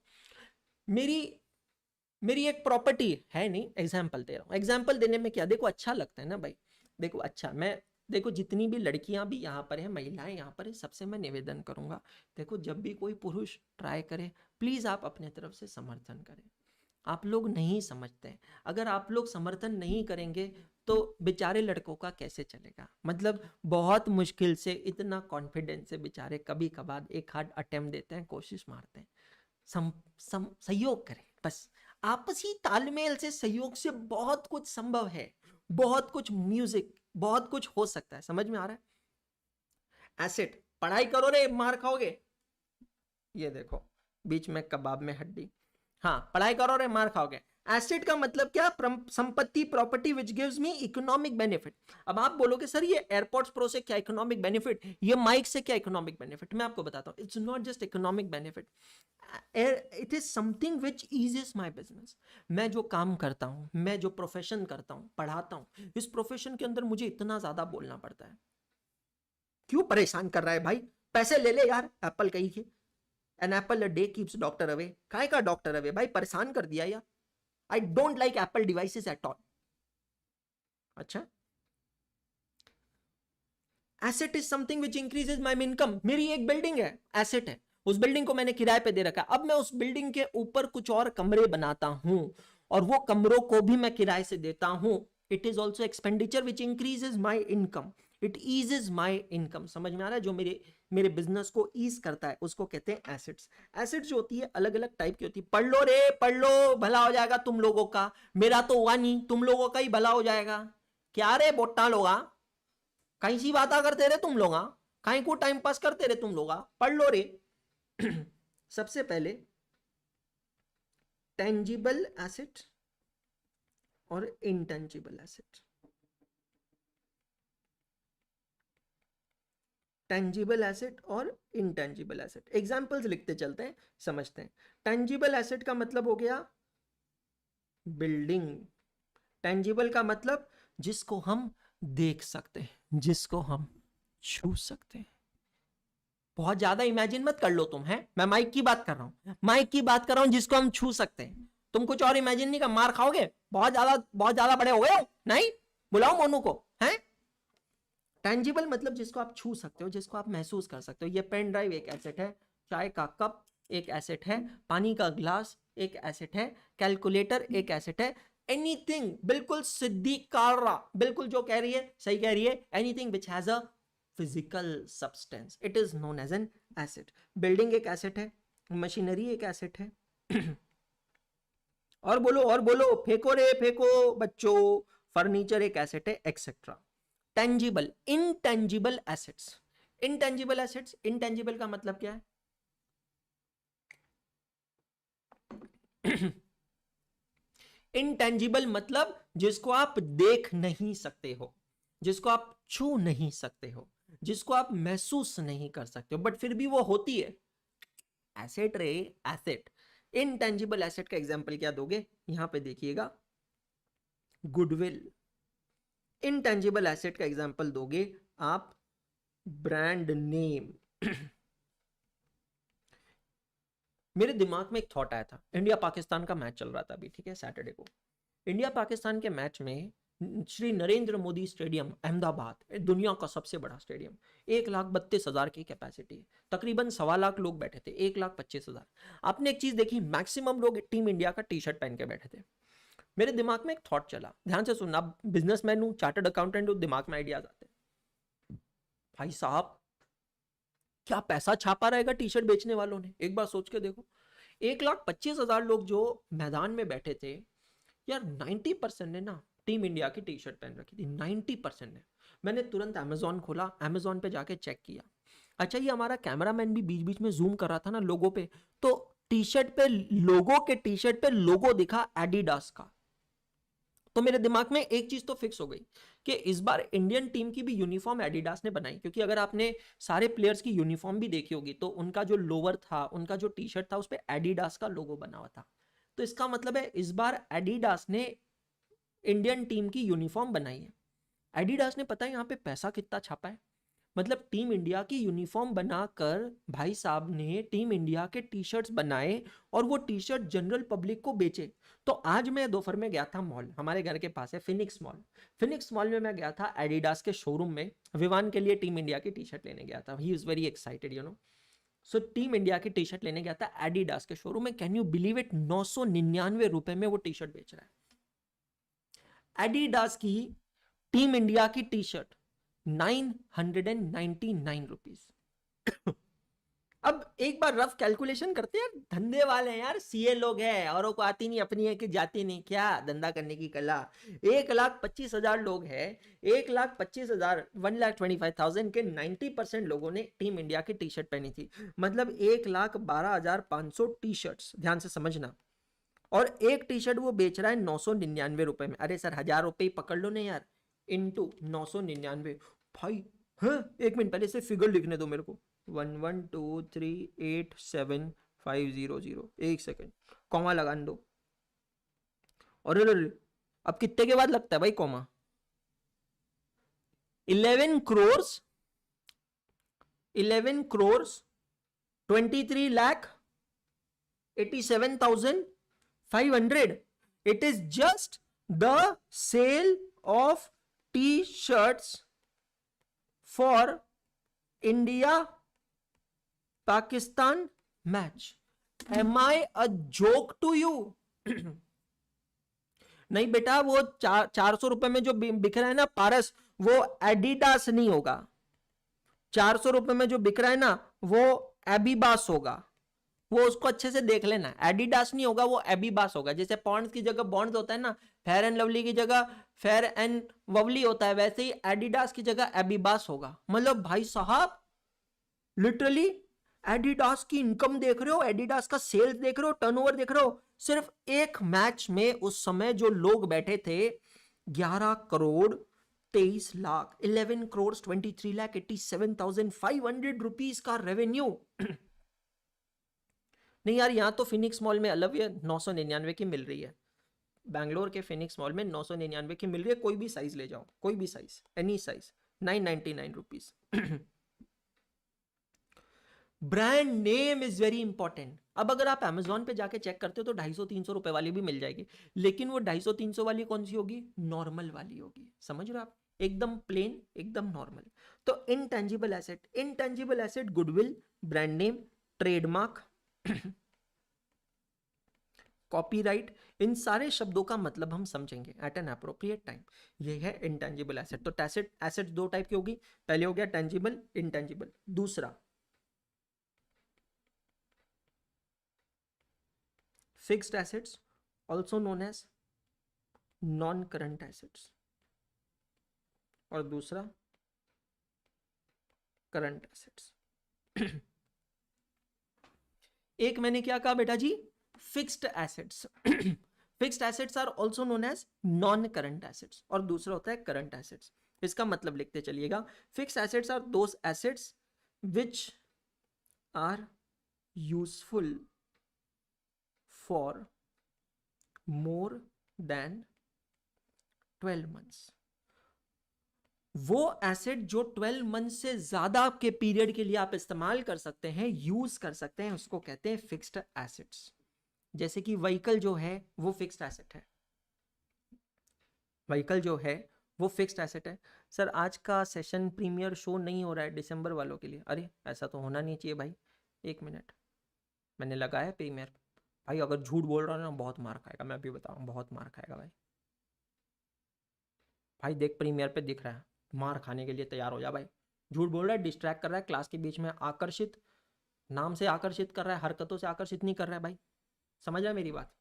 [SPEAKER 1] मेरी एक प्रॉपर्टी है नहीं, एग्जाम्पल दे रहा हूं। एग्जाम्पल देने में क्या, देखो अच्छा लगता है ना भाई, देखो अच्छा, मैं देखो जितनी भी लड़कियां भी यहाँ पर है, महिलाएं यहाँ पर है, सबसे मैं निवेदन करूंगा, देखो जब भी कोई पुरुष ट्राई करे, प्लीज आप अपने तरफ से समर्थन करें। आप लोग नहीं समझते, अगर आप लोग समर्थन नहीं करेंगे तो बेचारे लड़कों का कैसे चलेगा। मतलब बहुत मुश्किल से, इतना कॉन्फिडेंस से बेचारे कभी कभार एक हाथ अटेम्प्ट देते हैं, कोशिश मारते हैं। सहयोग करें बस, आपसी तालमेल से, सहयोग से बहुत कुछ संभव है, बहुत कुछ म्यूजिक, बहुत कुछ हो सकता है। समझ में आ रहा है? एसेट, पढ़ाई करो रे मार खाओगे, ये देखो बीच में कबाब में हड्डी। हाँ, पढ़ाई करो रे मार खाओगे। एसेट का मतलब क्या, संपत्ति, property which gives me economic benefit. अब आप बोलोगे सर ये एयरपोर्ट्स प्रो से क्या इकोनॉमिक बेनिफिट, ये माइक से क्या इकोनॉमिक बेनिफिट, मैं आपको बताता हूं। It's not just economic benefit, it is something which eases my business. मैं जो काम करता हूं, मैं जो प्रोफेशन करता हूं, पढ़ाता हूं, इस प्रोफेशन के अंदर मुझे इतना ज्यादा बोलना पड़ता है। क्यों परेशान कर रहा है भाई, पैसे ले ले यार, एप्पल कही के, an apple a day keeps doctor away. काय का डॉक्टर अवे भाई, परेशान कर दिया यार। I don't like Apple devices at all. अच्छा, asset is something which increases my income. मेरी एक बिल्डिंग है, एसेट है, उस बिल्डिंग को मैंने किराए पे दे रखा है। अब मैं उस बिल्डिंग के ऊपर कुछ और कमरे बनाता हूं और वो कमरों को भी मैं किराए से देता हूं। It is also expenditure which increases my income, it eases my income. समझ में आ रहा है? जो मेरे बिजनेस को ईज करता है उसको कहते हैं एसेट्स। एसेट्स जो होती है अलग अलग टाइप की होती है। पढ़ लो रे पढ़ लो, भला हो जाएगा तुम लोगों का, मेरा तो हुआ नहीं, तुम लोगों का ही भला हो जाएगा। क्या रे बोट्टा लोगा, कहीं सी बात करते रहे तुम लोग, कहीं को टाइम पास करते रहे तुम लोग, पढ़ लो रे। सबसे पहले टेंजिबल एसेट और इंटेंजिबल एसेट। टेंजिबल एसेट और इंटेंजिबल एसेट, एग्जांपल्स लिखते चलते हैं, समझते हैं। टेंजिबल एसेट का मतलब हो गया बिल्डिंग। टेंजिबल का मतलब जिसको हम देख सकते हैं, जिसको हम छू सकते हैं। बहुत ज्यादा इमेजिन मत कर लो तुम, है, मैं माइक की बात कर रहा हूं, माइक की बात कर रहा हूं जिसको हम छू सकते हैं। तुम कुछ और इमेजिन नहीं कर, मार खाओगे, बहुत ज्यादा बड़े हो गए हो। नहीं, बुलाओ मोनू को, है। टेंजिबल मतलब जिसको आप छू सकते हो, जिसको आप महसूस कर सकते हो। ये पेन ड्राइव एक एसेट है, चाय का कप एक एसेट है, पानी का ग्लास एक एसेट है, कैलकुलेटर एक एसेट है। एनीथिंग, बिल्कुल सिद्धि कारा, बिल्कुल जो कह रही है सही कह रही है, anything which has a physical substance, it is known as an asset. Building एक एसेट है, मशीनरी एक एसेट है। और बोलो, फेंको रे फेंको बच्चों, फर्नीचर एक एसेट है, etcetera. Tangible, intangible assets. Intangible assets, intangible का मतलब क्या है? इनटेंजिबल मतलब जिसको आप देख नहीं सकते हो, जिसको आप छू नहीं सकते हो, जिसको आप महसूस नहीं कर सकते हो, बट फिर भी वो होती है। एसेट रे, एसेट। इनटेंजिबल एसेट का एग्जांपल क्या दोगे? यहां पे देखिएगा, गुडविल। इनटेंजिबल एसेट का एग्जांपल दोगे आप, ब्रांड नेम। मेरे दिमाग में एक थॉट आया था, इंडिया पाकिस्तान का मैच चल रहा था अभी, ठीक है, सैटरडे को। इंडिया पाकिस्तान के मैच में श्री नरेंद्र मोदी स्टेडियम अहमदाबाद, दुनिया का सबसे बड़ा स्टेडियम, 1,32,000 की कैपेसिटी है, तकरीबन 1.25 लाख लोग बैठे थे, 1,25,000। आपने एक चीज देखी, मैक्सिमम लोग टीम इंडिया का टी शर्ट पहन के बैठे थे। मेरे दिमाग में एक थॉट चला, ध्यान से सुनना, बिजनेसमैन हूं, चार्टर्ड अकाउंटेंट हूं, दिमाग में आइडियाज आते हैं। भाई साहब, क्या पैसा छापा रहेगा टी शर्ट बेचने वालों ने, एक बार सोच के देखो। 1,25,000 लोग जो मैदान में बैठे थे यार, 90% ने ना टीम इंडिया की टी शर्ट पहन रखी थी 90% ने। मैंने तुरंत अमेजोन खोला, अमेजोन पे जाके चेक किया। अच्छा, ये हमारा कैमरामैन भी बीच बीच में जूम कर रहा था ना लोगों पे, तो टी शर्ट पे लोगों के टी शर्ट पे लोगो दिखा एडिडास का। तो मेरे दिमाग में एक चीज तो फिक्स हो गई कि इस बार इंडियन टीम की भी यूनिफॉर्म एडिडास ने बनाई, क्योंकि अगर आपने सारे प्लेयर्स की यूनिफॉर्म भी देखी होगी तो उनका जो लोअर था, उनका जो टी शर्ट था, उस पर एडिडास का लोगो बना हुआ था। तो इसका मतलब है इस बार एडिडास ने इंडियन टीम की यूनिफॉर्म बनाई है। एडिडास ने पता है यहाँ पे पैसा कितना छापा है? मतलब टीम इंडिया की यूनिफॉर्म बनाकर भाई साहब ने टीम इंडिया के टी शर्ट्स बनाए और वो टी शर्ट जनरल पब्लिक को बेचे। तो आज मैं दोपहर में गया था मॉल, हमारे घर के पास है फिनिक्स मॉल। फिनिक्स मॉल में मैं गया था एडिडास के शोरूम में, विवान के लिए टीम इंडिया की टी शर्ट लेने गया था। He is very excited you know. So team India की टी शर्ट लेने गया था एडिडास के शोरूम में। कैन यू बिलीव इट, 999 रुपए में वो टी शर्ट बेच रहा है। एडिडास की टीम इंडिया की टी शर्ट 999 रुपीज। अब एक बार रफ कैलकुलेशन करते हैं, धंधे वाले हैं यार, सीए लोग हैं, औरों को आती नहीं, अपनी है कि जाती नहीं, क्या धंधा करने की कला। 1,25,000 लोग हैं, 1,25,000 1,25,000 के 90% लोगों ने टीम इंडिया की टी शर्ट पहनी थी। मतलब 1,12,500 टी शर्ट्स, ध्यान से समझना। और एक टी शर्ट वो बेच रहा है 999 रुपए में। अरे सर 1,000 रुपए ही पकड़ लो ना यार, इंटू 999 भाई। हाँ, एक मिनट पहले से फिगर लिखने दो मेरे को। 1123387500, एक सेकेंड, कॉमा लगा दो। और अब कितने के बाद लगता है भाई comma? 11 crores 23,87,500. It is just the sale of t-shirts for India Pakistan match. Am I a joke to you? नहीं बेटा, वो 400 रुपए में जो बिक रहा है ना पारस, वो एडिडास नहीं होगा। 400 रुपए में जो बिक रहा है ना, वो एबीबास होगा। वो उसको अच्छे से देख लेना, एडिडास नहीं होगा, वो एबीबास होगा। जैसे पॉन्ड्स की जगह बॉन्ड्स होता है ना, फेयर एंड लवली की जगह फेयर एंड ववली होता है, वैसे ही एडिडास की जगह एबीबास होगा। मतलब भाई साहब लिटरली एडिडास की इनकम देख रहे हो, एडिडास का सेल्स देख रहे हो, टर्नओवर देख रहे हो। सिर्फ एक मैच में उस समय जो लोग बैठे थे 11 करोड़ 23 लाख, 11 करोड़ 23,87,500 रुपीज का रेवेन्यू। नहीं यार, यहां तो फिनिक्स मॉल में अलग है, 999 की मिल रही है। बैंगलोर के फिनिक्स मॉल में 999 की मिल रही है। कोई भी साइज ले जाओ, कोई भी size, any size, 999 rupees. Brand name is very important. अब अगर आप अमेजोन पे जाके चेक करते हो तो 250-300 रुपए वाली भी मिल जाएगी, लेकिन वो 250-300 वाली कौन सी होगी? नॉर्मल वाली होगी। समझ रहे हो आप? एकदम प्लेन, एकदम नॉर्मल। तो intangible asset, intangible asset goodwill, brand name, trademark, copyright, इन सारे शब्दों का मतलब हम समझेंगे एट एन अप्रोप्रिएट टाइम। ये है इंटेंजिबल एसेट। तो एसेट दो टाइप की होगी, पहले हो गया टेंजिबल, इंटेंजिबल। दूसरा fixed assets, also known as non current assets, और दूसरा करंट एसेट्स। एक मैंने क्या कहा बेटा जी? Fixed assets. Fixed assets are also known as non current assets, और दूसरा होता है करंट एसेट्स। इसका मतलब लिखते चलिएगा। Fixed assets are those assets which are useful for more than 12 months. वो एसेट जो 12 मंथ से ज्यादा के पीरियड के लिए आप इस्तेमाल कर सकते हैं, यूज कर सकते हैं, उसको कहते हैं फिक्स्ड एसेट्स। जैसे कि व्हीकल जो है वो फिक्स्ड एसेट है, व्हीकल जो है वो फिक्स्ड एसेट है। सर आज का सेशन प्रीमियर शो नहीं हो रहा है दिसंबर वालों के लिए। अरे ऐसा तो होना नहीं चाहिए भाई, एक मिनट, मैंने लगाया प्रीमियर। भाई अगर झूठ बोल रहा हूँ ना बहुत मार खाएगा, मैं अभी बताऊँ, बहुत मार खाएगा भाई। भाई देख प्रीमियर पे दिख रहा है, मार खाने के लिए तैयार हो जा भाई। झूठ बोल रहा है, डिस्ट्रैक्ट कर रहा है क्लास के बीच में, आकर्षित, नाम से आकर्षित कर रहा है, हरकतों से आकर्षित नहीं कर रहा है भाई। समझ रहा है मेरी बात?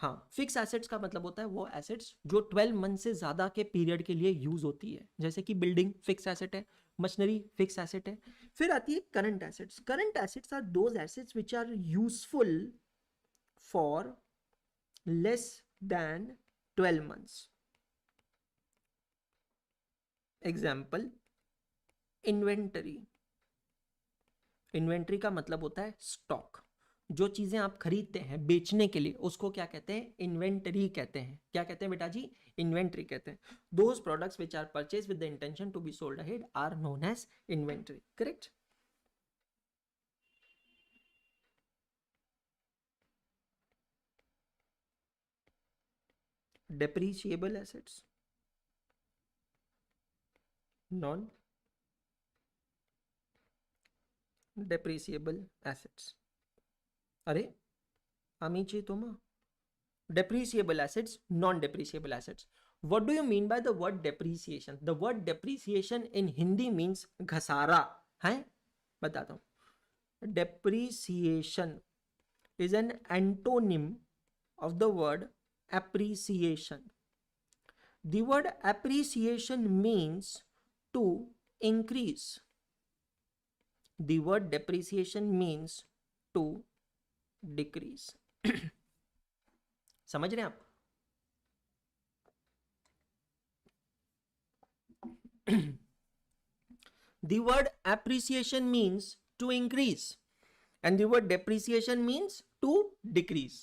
[SPEAKER 1] हाँ, फिक्स एसेट्स का मतलब होता है वो एसेट्स जो 12 मंथ से ज्यादा के पीरियड के लिए यूज होती है, जैसे कि बिल्डिंग फिक्स एसेट है, मशीनरी फिक्स एसेट है। फिर आती है current assets. Current assets are those assets which are useful for less than 12 months. Example, inventory. Inventory का मतलब होता है स्टॉक। जो चीजें आप खरीदते हैं बेचने के लिए उसको क्या कहते हैं? इन्वेंटरी कहते हैं। क्या कहते हैं बेटा जी? इन्वेंटरी कहते हैं। Those products which are purchase with the intention to be sold ahead are known as inventory. Correct? depreciable assets, non depreciable assets. अरे आमीची तुम, depreciable assets, non depreciable assets. What do you mean by the word depreciation? The word depreciation in Hindi means घसारा है। बताता हूं। depreciation is an antonym of the word appreciation. The word appreciation means to increase. The word depreciation means to decrease. समझ रहे हैं आप? The word appreciation means to increase and the word depreciation means to decrease.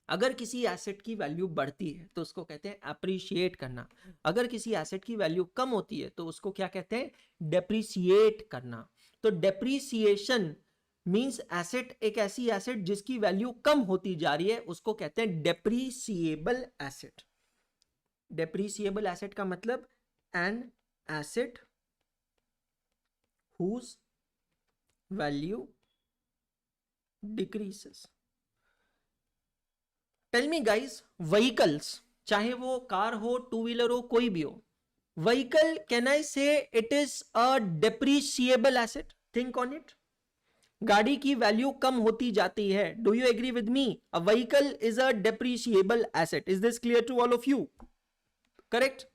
[SPEAKER 1] अगर किसी एसेट की वैल्यू बढ़ती है तो उसको कहते हैं अप्रिशिएट करना। अगर किसी एसेट की वैल्यू कम होती है तो उसको क्या कहते हैं? डेप्रिसिएट करना। तो डेप्रिसिएशन मींस एसेट, एक ऐसी एसेट जिसकी वैल्यू कम होती जा रही है उसको कहते हैं डेप्रिसिएबल एसेट। डेप्रिसिएबल एसेट का मतलब an asset whose value decreases. Tell me guys, vehicles, चाहे वो कार हो, टू व्हीलर हो, कोई भी हो, vehicle, can I say it is a depreciable asset? Think on it. गाड़ी की वैल्यू कम होती जाती है। Do you agree with me? A vehicle is a depreciable asset. Is this clear to all of you? Correct?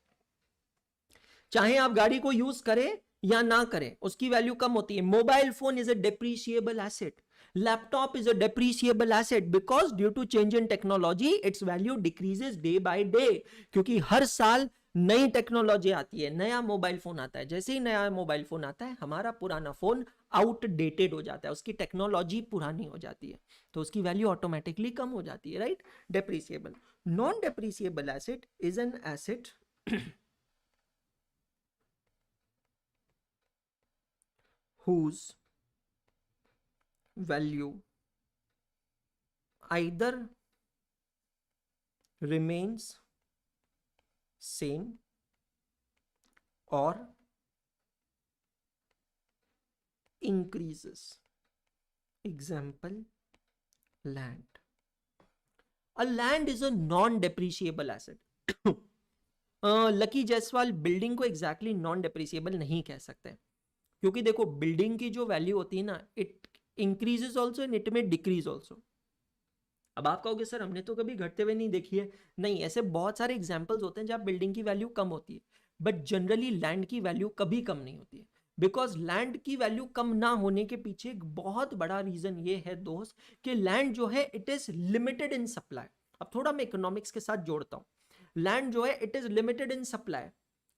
[SPEAKER 1] चाहे आप गाड़ी को यूज करें या ना करें, उसकी वैल्यू कम होती है। Mobile phone is a depreciable asset. Laptop is a depreciable asset because due to change in technology its value decreases day by day. क्योंकि हर साल नई टेक्नोलॉजी आती है, नया मोबाइल फोन आता है। जैसे ही नया मोबाइल फोन आता है हमारा पुराना फोन आउटडेटेड हो जाता है, उसकी टेक्नोलॉजी पुरानी हो जाती है, तो उसकी वैल्यू ऑटोमेटिकली कम हो जाती है, right? Depreciable. Non depreciable asset is an asset whose value either remains same or increases. Example, land. A land is a non-depreciable asset. Lucky Jaiswal building को एग्जैक्टली नॉन डेप्रिसिएबल नहीं कह सकते, क्योंकि देखो बिल्डिंग की जो वैल्यू होती है ना, it increases also and it में डिक्रीज ऑल्सो। अब आप कहोगे सर हमने तो कभी घटते हुए नहीं देखी है। नहीं, ऐसे बहुत सारे एग्जांपल्स होते हैं जहां बिल्डिंग की वैल्यू कम होती है, बट जनरली लैंड की वैल्यू कभी कम नहीं होती है। बिकॉज लैंड की वैल्यू कम ना होने के पीछे एक बहुत बड़ा रीजन ये है दोस्त, कि लैंड जो है it is limited in supply. अब थोड़ा मैं इकोनॉमिक्स के साथ जोड़ता हूँ। लैंड जो है it is limited in supply,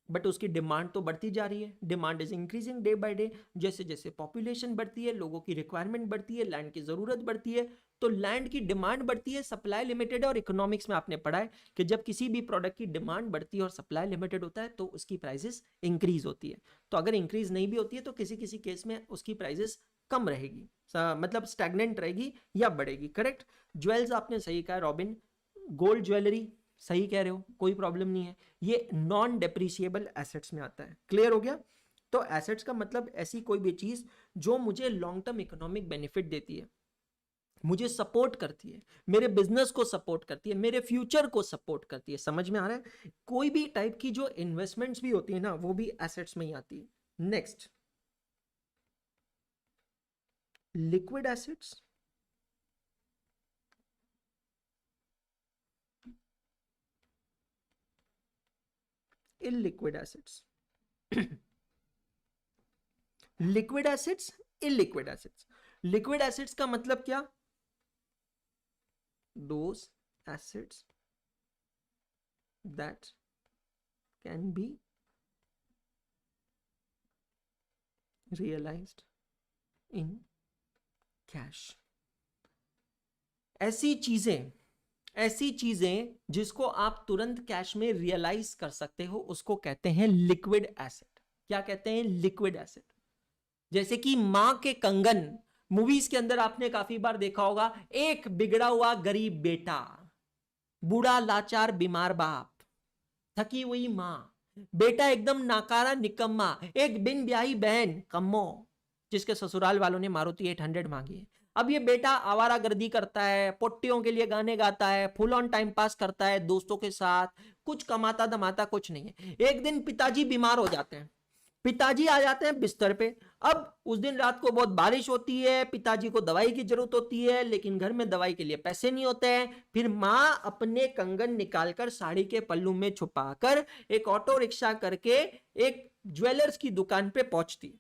[SPEAKER 1] but उसकी डिमांड तो बढ़ती जा रही है। Demand is increasing day by day. जैसे जैसे पॉपुलेशन बढ़ती है, लोगों की रिक्वायरमेंट बढ़ती है, लैंड की जरूरत बढ़ती है, तो लैंड की डिमांड बढ़ती है, सप्लाई लिमिटेड है। और इकोनॉमिक्स में आपने पढ़ा है कि जब किसी भी प्रोडक्ट की डिमांड बढ़ती है और सप्लाई लिमिटेड होता है तो उसकी प्राइसेस इंक्रीज होती है। तो अगर इंक्रीज नहीं भी होती है तो किसी किसी केस में उसकी प्राइसेस कम रहेगी, मतलब स्टैग्नेंट रहेगी या बढ़ेगी। करेक्ट? ज्वेल्स आपने सही कहा रॉबिन, गोल्ड ज्वेलरी सही कह रहे हो, कोई प्रॉब्लम नहीं है। ये नॉन डेप्रिसिएबल एसेट्स में आता है। क्लियर हो गया? तो एसेट्स का मतलब ऐसी कोई भी चीज जो मुझे लॉन्ग टर्म इकोनॉमिक बेनिफिट देती है, मुझे सपोर्ट करती है, मेरे बिजनेस को सपोर्ट करती है, मेरे फ्यूचर को सपोर्ट करती है। समझ में आ रहा है? कोई भी टाइप की जो इन्वेस्टमेंट्स भी होती है ना, वो भी एसेट्स में ही आती है। Next, liquid assets illiquid assets. Liquid acids, illiquid assets. Liquid acids का मतलब क्या? those assets that can be realized in cash. ऐसी चीजें जिसको आप तुरंत कैश में रियलाइज कर सकते हो, उसको कहते हैं लिक्विड एसेट. क्या कहते हैं? Liquid asset. जैसे कि मां के कंगन, मूवीज के अंदर आपने काफी बार देखा होगा. एक बिगड़ा हुआ गरीब बेटा, बूढ़ा लाचार बीमार बाप, थकी हुई मां, बेटा एकदम नाकारा निकम्मा, एक बिन ब्याही बहन कम्मो जिसके ससुराल वालों ने मारुति 800 मांगी है. अब ये बेटा आवारागर्दी करता है, पोट्टियों के लिए गाने गाता है, फुल ऑन टाइम पास करता है दोस्तों के साथ, कुछ कमाता धमाता कुछ नहीं है. एक दिन पिताजी बीमार हो जाते हैं, पिताजी आ जाते हैं बिस्तर पे. अब उस दिन रात को बहुत बारिश होती है, पिताजी को दवाई की जरूरत होती है, लेकिन घर में दवाई के लिए पैसे नहीं होते हैं. फिर माँ अपने कंगन निकालकर साड़ी के पल्लू में छुपाकर एक ऑटो रिक्शा करके एक ज्वेलर्स की दुकान पे पहुंचती है.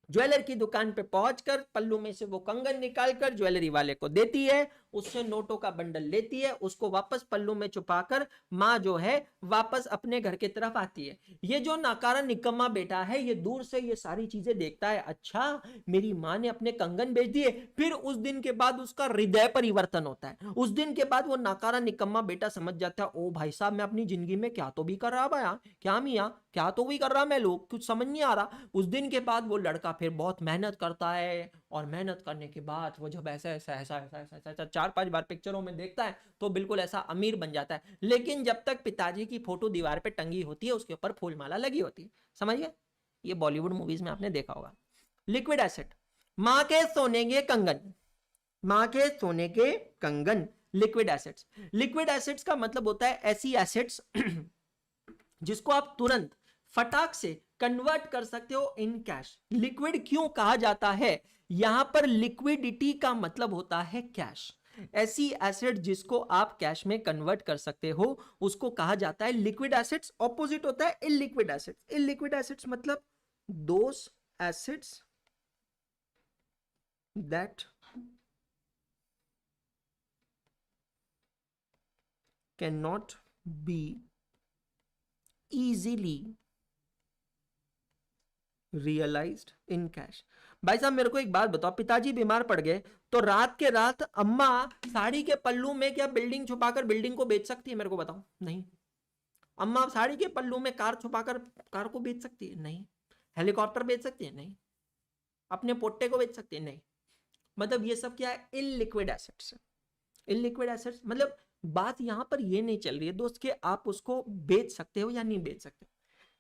[SPEAKER 1] ज्वेलर की दुकान पे पहुंचकर पल्लू में से वो कंगन निकालकर ज्वेलरी वाले को देती है, उससे नोटों का बंडल लेती है, उसको वापस पल्लू में छुपाकर माँ जो है वापस अपने घर की तरफ आती है. ये जो नाकारा निकम्मा बेटा है, ये दूर से ये सारी चीजें देखता है. अच्छा, मेरी माँ ने अपने कंगन बेच दिए. फिर उस दिन के बाद उसका हृदय परिवर्तन होता है. उस दिन के बाद वो नाकारा निकम्मा बेटा समझ जाता है, ओ भाई साहब, मैं अपनी जिंदगी में क्या तो भी कर रहा भाया, क्या मियाँ, क्या तो भी कर रहा मैं, लोग कुछ समझ नहीं आ रहा. उस दिन के बाद वो लड़का फिर बहुत मेहनत करता है, और मेहनत करने के बाद वो जब ऐसा ऐसा ऐसा ऐसा ऐसा ऐसा 4-5 बार पिक्चरों में देखता है तो बिल्कुल ऐसा अमीर बन जाता है. लेकिन जब तक पिताजी की फोटो दीवार पे टंगी होती है, उसके ऊपर फूलमाला लगी होती है. समझिए, ये बॉलीवुड मूवीज में आपने देखा होगा. लिक्विड एसेट, माँ के सोने के कंगन, माँ के सोने के कंगन, लिक्विड एसेट्स. लिक्विड एसेट्स का मतलब होता है ऐसी एसेट्स जिसको आप तुरंत फटाक से कन्वर्ट कर सकते हो इन कैश. लिक्विड क्यों कहा जाता है? यहां पर लिक्विडिटी का मतलब होता है कैश. ऐसी एसेट जिसको आप कैश में कन्वर्ट कर सकते हो उसको कहा जाता है लिक्विड एसेट्स. ऑपोजिट होता है इलिक्विड एसेट्स. इलिक्विड एसेट्स मतलब those assets that can not be easily realized in cash. भाई साहब, मेरे को एक बात बताओ, पिताजी बीमार पड़ गए तो रात के रात अम्मा साड़ी के पल्लू में क्या बिल्डिंग छुपाकर बिल्डिंग को बेच सकती है? मेरे को बताओ. नहीं. अम्मा साड़ी के पल्लू में कार छुपाकर कार को बेच सकती है? नहीं. हेलीकॉप्टर बेच सकती है? नहीं. अपने पोट्टे को बेच सकती है? नहीं. मतलब ये सब क्या है? Illiquid assets. इलिक्विड एसेट्स मतलब बात यहां पर ये नहीं चल रही है दोस्त कि आप उसको बेच सकते हो या नहीं बेच सकते.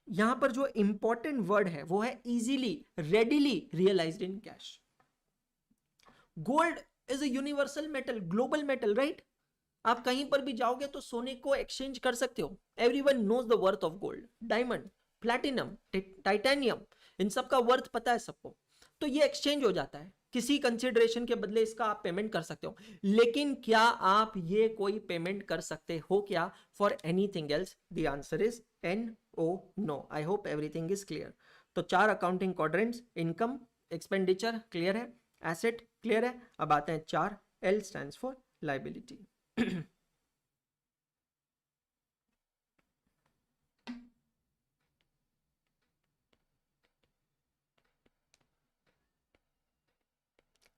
[SPEAKER 1] यहां पर जो इंपॉर्टेंट वर्ड है वो है easily, readily realised in cash. Gold is a universal metal, global metal, right? आप कहीं पर भी जाओगे तो सोने को एक्सचेंज कर सकते हो. Everyone knows the worth of gold. Diamond, platinum, titanium, इन सब का वर्थ पता है सबको. तो ये एक्सचेंज हो जाता है, किसी कंसिडरेशन के बदले इसका आप पेमेंट कर सकते हो. लेकिन क्या आप ये कोई पेमेंट कर सकते हो क्या for anything else? The answer is no. I hope everything is clear. तो 4 accounting quadrants, income, expenditure clear है, एसेट क्लियर है. अब आते हैं 4. L stands for liability.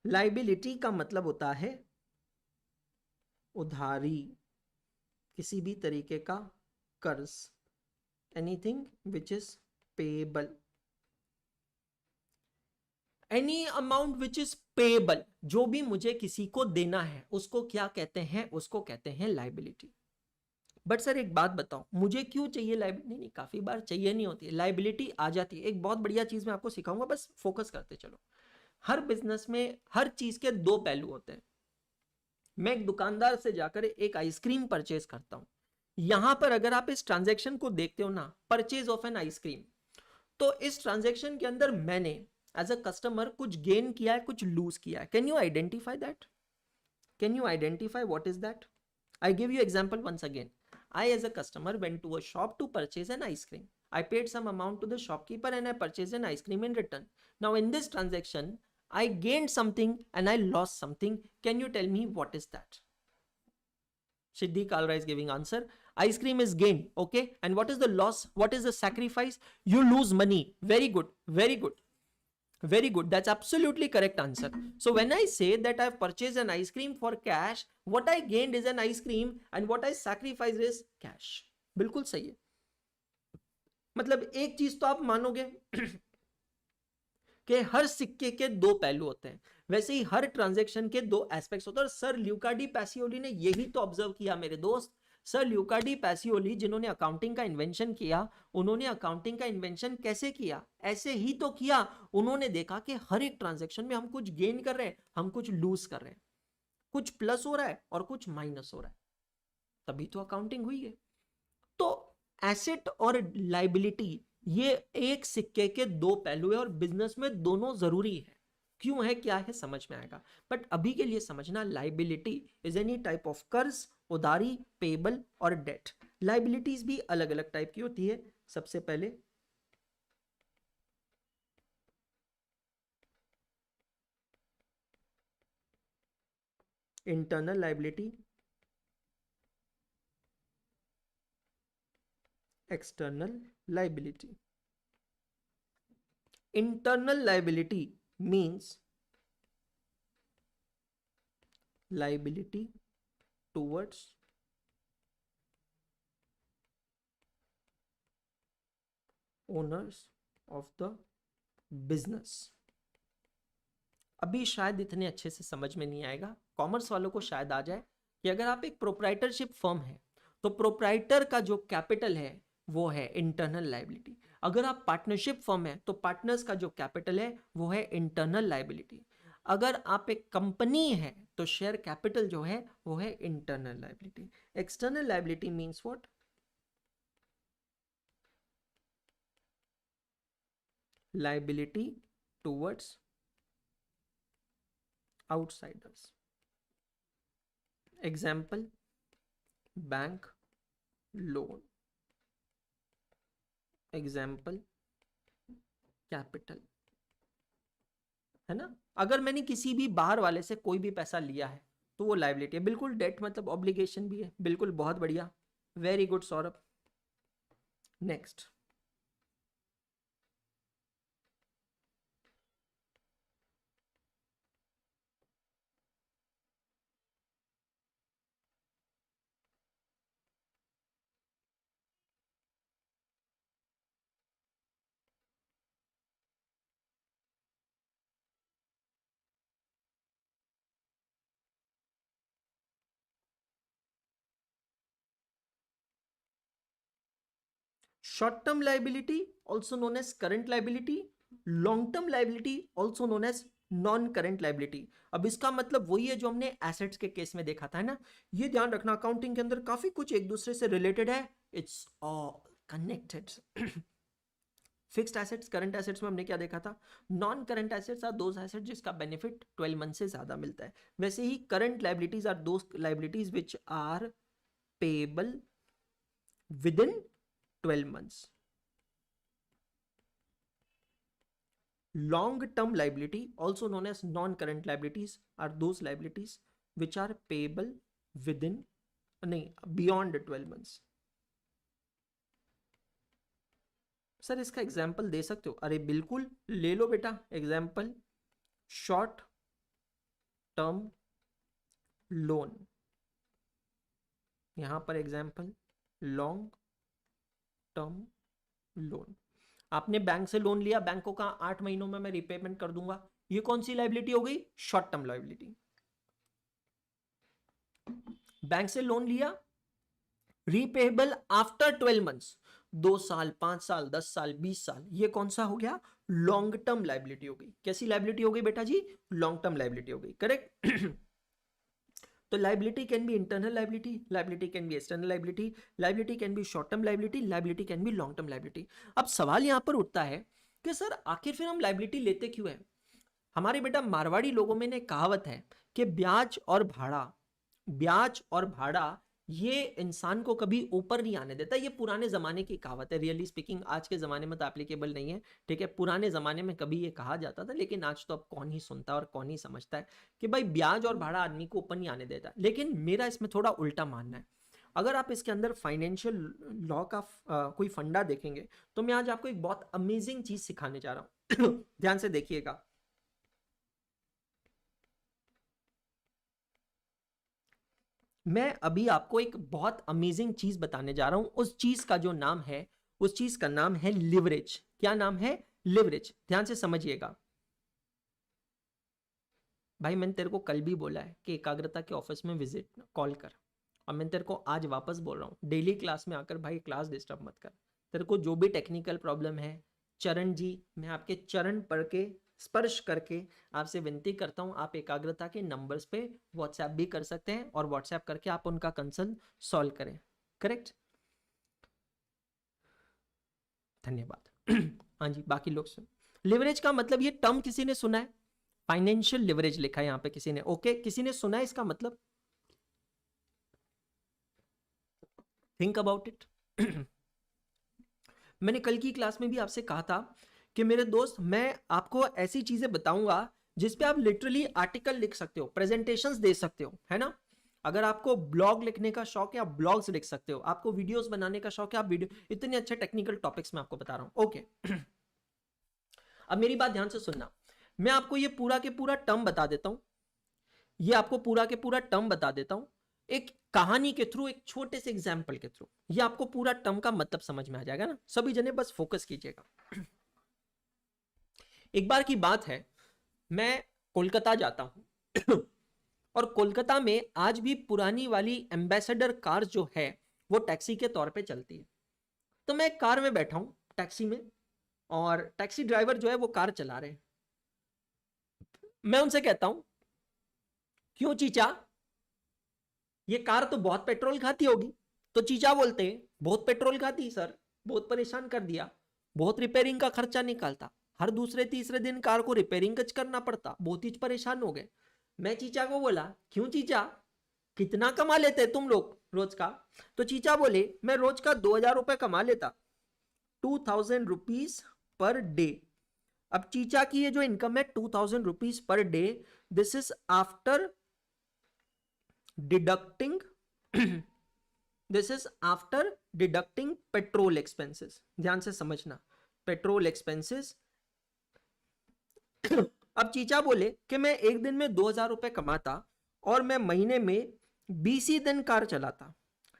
[SPEAKER 1] Liability का मतलब होता है उधारी, किसी भी तरीके का कर्ज. Anything which is payable, any amount which is payable, जो भी मुझे किसी को देना है उसको क्या कहते हैं? उसको कहते हैं लाइबिलिटी. बट सर एक बात बताओ, मुझे क्यों चाहिए लाइबिलिटी? नहीं, काफी बार चाहिए नहीं होती है, लाइबिलिटी आ जाती है. एक बहुत बढ़िया चीज मैं आपको सिखाऊंगा, बस फोकस करते चलो. हर बिजनेस में हर चीज के 2 पहलू होते हैं. मैं एक दुकानदार से जाकर एक आइसक्रीम परचेज करता हूं. यहां पर अगर आप इस ट्रांजैक्शन को देखते हो ना, परचेज ऑफ एन आइसक्रीम, तो इस ट्रांजैक्शन के अंदर मैंने एज अ कस्टमर कुछ गेन किया है, कुछ लूज किया है. Can you identify that? Can you identify what is that? I give you example once again. I as a customer went to a shop to purchase an ice cream. I paid some amount to the shopkeeper and I purchased an ice cream in return. Now in this transaction, I gained something and I lost something. Can you tell me what is that? Siddhi Kalra is giving answer. Ice cream is gained, okay? And what is the loss? What is the sacrifice? You lose money. Very good, very good. Very good. That's absolutely correct answer. So when I say that I've purchased an ice cream for cash, what I gained is an ice cream and what I sacrificed is cash. बिल्कुल सही है. मतलब एक चीज तो आप मानोगे कि हर सिक्के के दो पहलू होते हैं, वैसे ही हर ट्रांजैक्शन के दो एस्पेक्ट्स होते हैं. और सर ल्यूका डी पैसियोली ने यही तो ऑब्जर्व किया मेरे दोस्त. सर ल्यूका डी पैसियोली जिन्होंने अकाउंटिंग का इन्वेंशन किया, उन्होंने अकाउंटिंग का इन्वेंशन कैसे किया? ऐसे ही तो किया. उन्होंने देखा कि हर एक ट्रांजैक्शन में हम कुछ गेन कर रहे हैं, हम कुछ लूज कर रहे हैं, कुछ प्लस हो रहा है और कुछ माइनस हो रहा है, तभी तो अकाउंटिंग हुई है. तो एसेट और लाइबिलिटी ये एक सिक्के के दो पहलू है और बिजनेस में दोनों जरूरी है. क्यों है, क्या है, समझ में आएगा. बट अभी के लिए समझना, liability is any type of कर्ज, उधारी, पेबल और डेट. लाइबिलिटीज भी अलग अलग टाइप की होती है. सबसे पहले internal liability, external liability. Internal liability means liability towards owners of the business. अभी शायद इतने अच्छे से समझ में नहीं आएगा, कॉमर्स वालों को शायद आ जाए कि अगर आप एक प्रोप्राइटरशिप फर्म है तो प्रोप्राइटर का जो कैपिटल है वो है इंटरनल लाइबिलिटी. अगर आप पार्टनरशिप फर्म है तो पार्टनर्स का जो कैपिटल है वो है इंटरनल लाइबिलिटी. अगर आप एक कंपनी है तो शेयर कैपिटल जो है वो है internal liability. External liability means what? Liability towards outsiders. Example, bank loan. Example, capital. है ना? अगर मैंने किसी भी बाहर वाले से कोई भी पैसा लिया है तो वो लाइबिलिटी है. बिल्कुल, डेट मतलब ऑब्लिगेशन भी है. बिल्कुल, बहुत बढ़िया, very good Saurabh. Next, short term liability also known as current liability, long term liability also known as non current liability. अब इसका मतलब वही है जो हमने एसेट्स के केस में देखा था, है ना. ये ध्यान रखना, अकाउंटिंग के अंदर काफी कुछ एक दूसरे से रिलेटेड है. It's all connected. Fixed assets, current assets में हमने क्या देखा था? Non current assets are those assets जिसका बेनिफिट 12 मंथ से ज्यादा मिलता है. वैसे ही current liabilities are those liabilities which are payable within 12 months. Long term liability, also known as non current liabilities, are those liabilities which are payable within beyond 12 months. Sir इसका एग्जाम्पल दे सकते हो? अरे बिल्कुल, ले लो बेटा एग्जाम्पल. शॉर्ट टर्म लोन, यहां पर एग्जाम्पल लॉन्ग टर्म लोन. आपने बैंक से लोन लिया, बैंक को कहा 8 महीनों में मैं रिपेमेंट कर दूंगा. ये कौन सी लाइबिलिटी हो गई? Short term liability. बैंक से लोन लिया, रीपेबल आफ्टर 12 मंथ्स, 2 साल, 5 साल, 10 साल, 20 साल. ये कौन सा हो गया? लॉन्ग टर्म लाइबिलिटी हो गई. कैसी लाइबिलिटी हो गई बेटा जी? लॉन्ग टर्म लाइबिलिटी हो गई. करेक्ट. तो liability can be internal liability, liability can be external liability, liability can be short term liability, liability can be long term liability. अब सवाल यहां पर उठता है कि सर आखिर फिर हम लाइबिलिटी लेते क्यों है? हमारे बेटा मारवाड़ी लोगों में ने कहावत है कि ब्याज और भाड़ा ये इंसान को कभी ऊपर नहीं आने देता। ये पुराने जमाने की कहावत है, रियली स्पीकिंग आज के जमाने में तो एप्लीकेबल नहीं है, ठीक है। पुराने जमाने में कभी ये कहा जाता था, लेकिन आज तो अब कौन ही सुनता है और कौन ही समझता है कि भाई ब्याज और भाड़ा आदमी को ऊपर नहीं आने देता। लेकिन मेरा इसमें थोड़ा उल्टा मानना है। अगर आप इसके अंदर फाइनेंशियल लॉ का कोई फंडा देखेंगे, तो मैं आज आपको एक बहुत अमेजिंग चीज सिखाने जा रहा हूं। ध्यान से देखिएगा। मैं अभी आपको एक बहुत अमेजिंग चीज बताने जा रहा हूं। उस चीज का जो नाम है, उस चीज का नाम है लिवरेज। क्या नाम है? लिवरेज। ध्यान से समझिएगा। भाई मैंने तेरे को कल भी बोला है कि एकाग्रता के ऑफिस में विजिट कॉल कर, और मैं तेरे को आज वापस बोल रहा हूँ, डेली क्लास में आकर भाई क्लास डिस्टर्ब मत कर। तेरे को जो भी टेक्निकल प्रॉब्लम है, चरण जी, मैं आपके चरण पढ़ के स्पर्श करके आपसे विनती करता हूँ, आप एकाग्रता के नंबर्स पे व्हाट्सएप भी कर सकते हैं, और व्हाट्सएप करके आप उनका कंसर्न सॉल्व करें। करेक्ट, धन्यवाद। हाँ जी, बाकी लोग सुन। लिवरेज का मतलब, ये टर्म किसी ने सुना है? फाइनेंशियल लिवरेज लिखा है यहाँ पे किसी ने। ओके, किसी ने सुना है इसका मतलब? Think about it. मैंने कल की क्लास में भी आपसे कहा था कि मेरे दोस्त, मैं आपको ऐसी चीजें बताऊंगा जिसपे आप लिटरली आर्टिकल लिख सकते हो, प्रेजेंटेशंस दे सकते हो, है ना। अगर आपको ब्लॉग लिखने का शौक है, आप ब्लॉग्स लिख सकते हो। आपको वीडियोस बनाने का शौक है, आप वीडियो, इतने अच्छे टेक्निकल टॉपिक्स में आपको बता रहा हूं। ओके, अब मेरी बात ध्यान से सुनना। मैं आपको ये पूरा के पूरा टर्म बता देता हूं, ये आपको पूरा के पूरा टर्म बता देता हूं, एक कहानी के थ्रू, एक छोटे से एग्जाम्पल के थ्रू। ये आपको पूरा टर्म का मतलब समझ में आ जाएगा ना। सभी जने बस फोकस कीजिएगा। एक बार की बात है, मैं कोलकाता जाता हूं और कोलकाता में आज भी पुरानी वाली एम्बेसडर कार जो है वो टैक्सी के तौर पे चलती है। तो मैं कार में बैठा हूं, टैक्सी में, और टैक्सी ड्राइवर जो है वो कार चला रहे हैं। मैं उनसे कहता हूं, क्यों चीचा, ये कार तो बहुत पेट्रोल खाती होगी। तो चीचा बोलते हैं, बहुत पेट्रोल खाती सर, बहुत परेशान कर दिया, बहुत रिपेयरिंग का खर्चा निकालता, हर दूसरे तीसरे दिन कार को रिपेयरिंग करना पड़ता, बहुत ही परेशान हो गए। मैं चीचा को बोला, क्यों चीचा, कितना कमा लेते तुम लोग रोज का? तो चीचा बोले, मैं रोज का 2000 रुपए कमा लेता, 2000 रुपीज पर डे। अब चीचा की ये जो इनकम है 2000 rupees per day, this is after deducting this is after deducting petrol expenses. ध्यान से समझना, पेट्रोल एक्सपेंसेस। अब चीचा बोले कि मैं एक दिन में 2000 रुपए कमाता और मैं महीने में 20 ही दिन कार चलाता।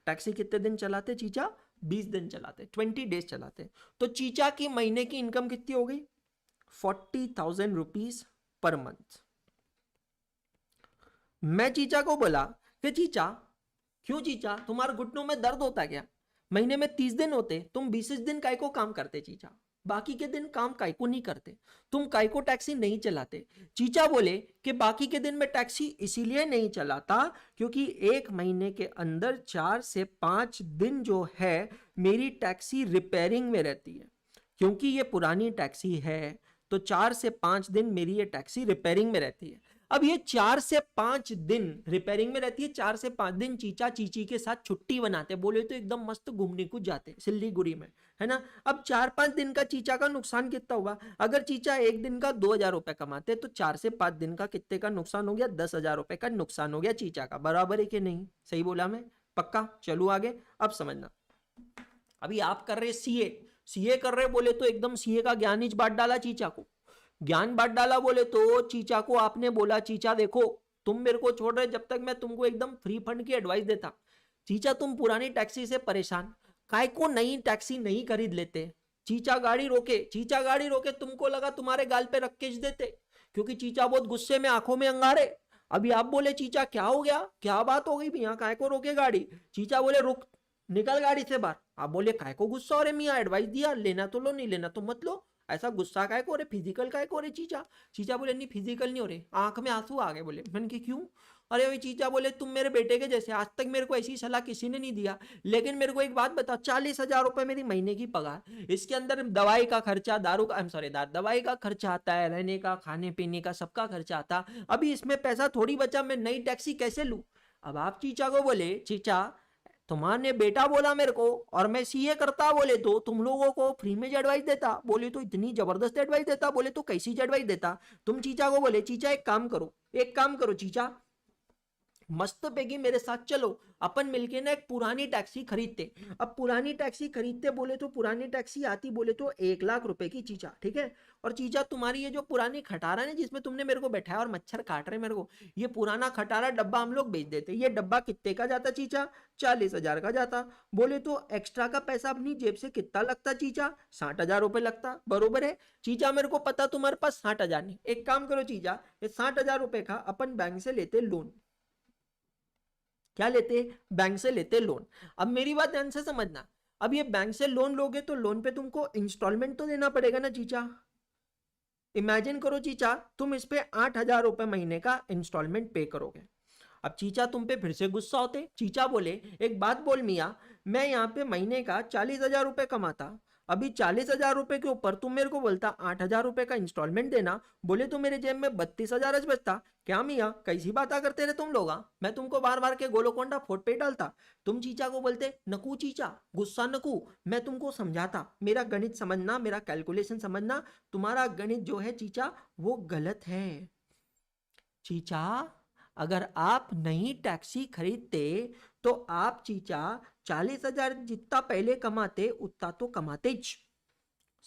[SPEAKER 1] टैक्सी कितने दिन चलाते चीचा? 20 दिन चलाते, 20 डेज चलाते। तो चीचा की महीने की इनकम कितनी हो गई? 40,000 रुपीज पर मंथ। मैं चीचा को बोला कि चीचा, क्यों चीचा, तुम्हारे घुटनों में दर्द होता क्या? महीने में 30 दिन होते, तुम 20 दिन काय को काम करते चीचा? बाकी के दिन काम काय को नहीं करते? तुम काय को टैक्सी नहीं चलाते? चीचा बोले कि बाकी के दिन में टैक्सी इसीलिए नहीं चलाता क्योंकि एक महीने के अंदर 4 से 5 दिन जो है मेरी टैक्सी रिपेयरिंग में रहती है। क्योंकि ये पुरानी टैक्सी है तो 4 से 5 दिन मेरी ये टैक्सी रिपेयरिंग में रहती है। अब ये 4 से 5 दिन रिपेयरिंग में रहती है, 4 से 5 दिन चीचा चीची के साथ छुट्टी बनाते, बोले तो एकदम मस्त घूमने को जाते सिल्लीगुड़ी में, है ना। अब 4-5 दिन का चीचा का नुकसान कितना हुआ? अगर चीचा एक दिन का 2000 रुपए कमाते तो 4 से 5 दिन का कितने का नुकसान हो गया? 10,000 रुपए का नुकसान हो गया चीचा का। बराबर है कि नहीं? सही बोला मैं? पक्का? चलो आगे, अब समझना। अभी आप कर रहे सीए कर रहे, बोले तो एकदम सीए का ज्ञान ही बांट डाला चीचा को, ज्ञान बांट डाला। बोले तो चीचा को आपने बोला, चीचा देखो, तुम मेरे को छोड़ रहे जब तक मैं तुमको एकदम फ्री फंड की एडवाइस देता। चीचा तुम पुरानी टैक्सी से परेशान, काय को नई टैक्सी नहीं खरीद लेते? चीचा गाड़ी रोके, तुमको लगा तुम्हारे गाल पे रख के देते, क्योंकि चीचा बहुत गुस्से में, आंखों में अंगारे। अभी आप बोले चीचा क्या हो गया, क्या बात हो गई भैया, काय को रोके गाड़ी? चीचा बोले रुक, निकल गाड़ी से बाहर। आप बोले काय को गुस्सा हो रहे मियाँ, एडवाइस दिया, लेना तो लो, नहीं लेना तो मत लो, ऐसा गुस्सा काय को रे, फिजिकल काय को रे चीचा? चीचा बोले नहीं फिजिकल नहीं हो रहे, आंख में आंसू आ गए। बोले मैंने कि क्यों? अरे भाई चीचा बोले तुम मेरे बेटे के जैसे, आज तक मेरे को ऐसी सलाह किसी ने नहीं दिया, लेकिन मेरे को एक बात बता, 40,000 रुपए मेरी महीने की पगार, इसके अंदर दवाई का खर्चा, दवाई का खर्चा आता है, रहने का, खाने पीने का, सबका खर्चा आता। अभी इसमें पैसा थोड़ी बचा, मैं नई टैक्सी कैसे लूं? अब आप चीचा को बोले, चीचा तुम्हारे बेटा बोला मेरे को और मैं सीए करता, बोले तो तुम लोगों को फ्री में एडवाइस देता, बोले तो इतनी जबरदस्त एडवाइस देता, बोले तो कैसी एडवाइस देता। तुम चीचा को बोले चीचा एक काम करो, एक काम करो चीचा, मस्त पैकी मेरे साथ चलो, अपन मिलके ना एक पुरानी टैक्सी खरीदते। अब पुरानी टैक्सी खरीदते बोले तो पुरानी टैक्सी आती बोले तो 1 लाख रुपए की चीचा, ठीक है। और चीचा तुम्हारी ये जो पुरानी खटारा है जिसमें तुमने मेरे को बैठाया और मच्छर काट रहे मेरे को, ये पुराना खटारा डब्बा हम लोग बेच देते। ये डब्बा कितने का जाता चीचा? 40,000 का जाता। बोले तो एक्स्ट्रा का पैसा अपनी जेब से कितना लगता चीचा? 60,000 रुपए लगता, बरोबर है। चीचा मेरे को पता तुम्हारे पास 60,000 नहीं, एक काम करो चीचा, ये 60,000 रुपए का अपन बैंक से लेते लोन। क्या लेते? बैंक से लेते लोन। अब मेरी बात ध्यान से समझना, अब ये बैंक से लोन लोगे तो लोन पे तुमको इंस्टॉलमेंट तो देना पड़ेगा ना चीचा। इमेजिन करो चीचा, तुम इस पे 8,000 रुपए महीने का इंस्टॉलमेंट पे करोगे। अब चीचा तुम पे फिर से गुस्सा होते, चीचा बोले एक बात बोल मियाँ, मैं यहाँ पे महीने का 40,000 रुपए कमाता, अभी 40,000 रुपए के ऊपर तुम मेरे को बोलता 8,000 रुपए का इंस्टॉलमेंट देना, बोले तो मेरे जेब में 32,000 बचता। क्या मियाँ कैसी बात करते रहे तुम लोग? मैं तुमको बार बार के गोलोकोंडा फोट पे डालता। तुम चीचा को बोलते नकू चीचा, गुस्सा नकू, मैं तुमको समझाता, मेरा गणित समझना, मेरा कैलकुलेशन समझना, तुम्हारा गणित जो है चीचा वो गलत है। चीचा अगर आप नई टैक्सी खरीदते तो आप चीचा 40,000 जितना पहले कमाते उतना तो कमातेज,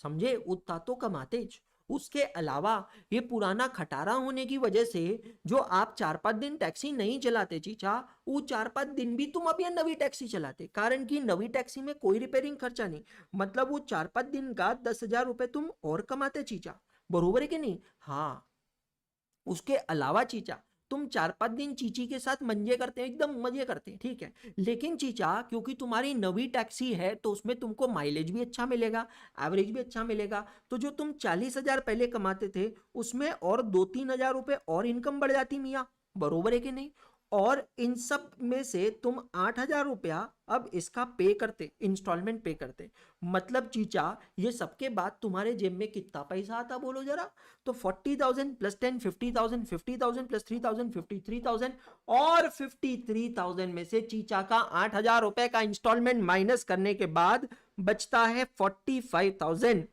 [SPEAKER 1] समझे, उतना तो कमातेज। उसके अलावा ये पुराना खटारा होने की वजह से जो आप 4-5 दिन टैक्सी नहीं चलाते चीचा, वो 4-5 दिन भी तुम अब ये नवी टैक्सी चलाते, कारण कि नवी टैक्सी में कोई रिपेयरिंग खर्चा नहीं, मतलब वो 4-5 दिन का 10,000 रुपए तुम और कमाते चीचा, बरोबर है कि नहीं? हाँ। उसके अलावा चीचा तुम 4-5 दिन चीची के साथ मंजे करते हैं, एकदम मजे करते हैं, ठीक है। लेकिन चीचा क्योंकि तुम्हारी नवी टैक्सी है तो उसमें तुमको माइलेज भी अच्छा मिलेगा, एवरेज भी अच्छा मिलेगा, तो जो तुम 40,000 पहले कमाते थे उसमें और 2-3 हजार रुपए और इनकम बढ़ जाती मियाँ, बरोबर है कि नहीं? और इन सब में से तुम 8,000 रुपया अब इसका पे करते, इंस्टॉलमेंट पे करते, मतलब चीचा ये सबके बाद तुम्हारे जेब में कितना पैसा आता बोलो जरा? तो 40,000 प्लस 10 50,000, 50,000 प्लस 3,000 53,000, और 53,000 में से चीचा का 8,000 रुपए का इंस्टॉलमेंट माइनस करने के बाद बचता है 45,000।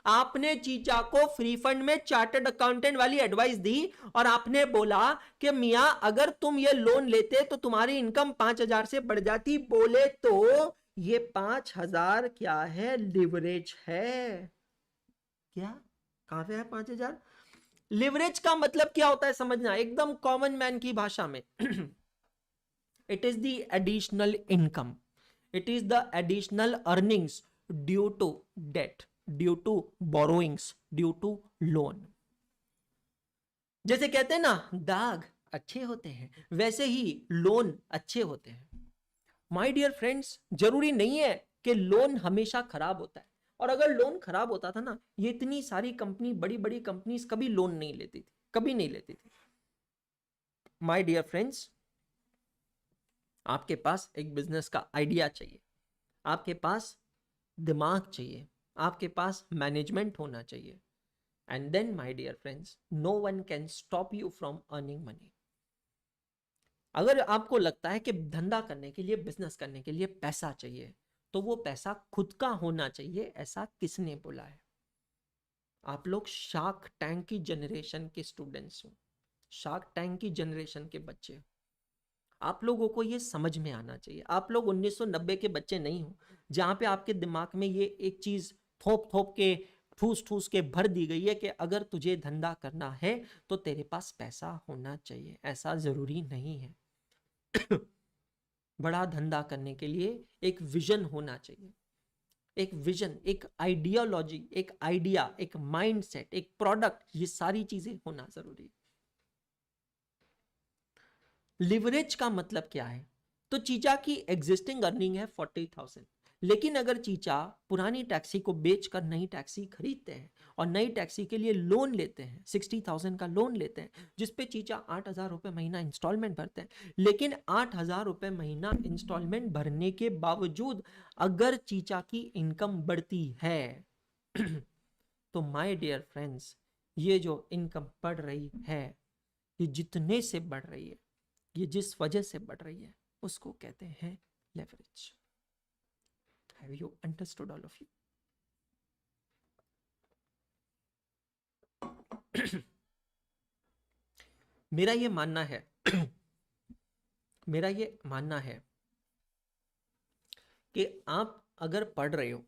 [SPEAKER 1] आपने चीचा को फ्री फंड में चार्टर्ड अकाउंटेंट वाली एडवाइस दी और आपने बोला कि मियां अगर तुम ये लोन लेते तो तुम्हारी इनकम 5,000 से बढ़ जाती, बोले तो ये 5,000 क्या है? लिवरेज है। क्या? कहां से है 5,000? लिवरेज का मतलब क्या होता है समझना, एकदम कॉमन मैन की भाषा में। It is the additional income, it is the additional earnings due to debt, due to borrowings, due to loan. जैसे कहते हैं ना दाग अच्छे होते हैं, वैसे ही लोन अच्छे होते हैं। माय डियर फ्रेंड्स, जरूरी नहीं है कि लोन हमेशा खराब होता है, और अगर लोन खराब होता था ना, ये इतनी सारी कंपनी, बड़ी बड़ी कंपनीज कभी लोन नहीं लेती थी, कभी नहीं लेती थी। माय डियर फ्रेंड्स, आपके पास एक बिजनेस का आइडिया चाहिए, आपके पास दिमाग चाहिए, आपके पास मैनेजमेंट होना चाहिए, and then my dear friends no one can stop you from earning money. अगर आपको लगता है कि धंधा करने के लिए, बिजनेस करने के लिए पैसा चाहिए, तो वो पैसा खुद का होना चाहिए, ऐसा किसने बोला है? आप लोग शार्क टैंक की जनरेशन के स्टूडेंट्स हो, शार्क टैंक की जनरेशन के बच्चे हो, आप लोगों को ये समझ में आना चाहिए। आप लोग 1990 के बच्चे नहीं हो जहां पे आपके दिमाग में ये एक चीज थोप थोप के, ठूस ठूस के भर दी गई है कि अगर तुझे धंधा करना है तो तेरे पास पैसा होना चाहिए। ऐसा जरूरी नहीं है। बड़ा धंधा करने के लिए एक विजन होना चाहिए, एक विजन, एक आइडियोलॉजी, एक आइडिया, एक माइंडसेट, एक प्रोडक्ट, ये सारी चीजें होना जरूरी है। लिवरेज का मतलब क्या है? तो चीचा की एग्जिस्टिंग अर्निंग है 40,000, लेकिन अगर चीचा पुरानी टैक्सी को बेचकर नई टैक्सी खरीदते हैं और नई टैक्सी के लिए लोन लेते हैं, 60,000 का लोन लेते हैं, जिसपे चीचा 8,000 रुपए महीना इंस्टॉलमेंट भरते हैं, लेकिन 8,000 रुपए महीना इंस्टॉलमेंट भरने के बावजूद अगर चीचा की इनकम बढ़ती है तो माय डियर फ्रेंड्स, ये जो इनकम बढ़ रही है, ये जितने से बढ़ रही है, ये जिस वजह से बढ़ रही है, उसको कहते हैं leverage. Have you understood, all of you? मेरा ये मानना है मेरा ये मानना है कि आप अगर पढ़ रहे हो,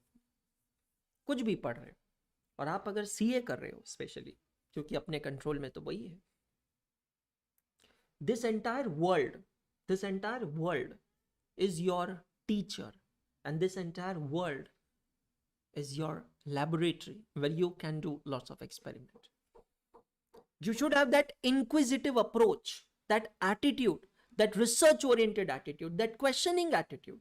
[SPEAKER 1] कुछ भी पढ़ रहे हो, और आप अगर सीए कर रहे हो स्पेशली, क्योंकि अपने कंट्रोल में तो वही है, this entire world is your teacher, and this entire world is your laboratory where you can do lots of experiment. You should have that inquisitive approach, that attitude, that research oriented attitude, that questioning attitude.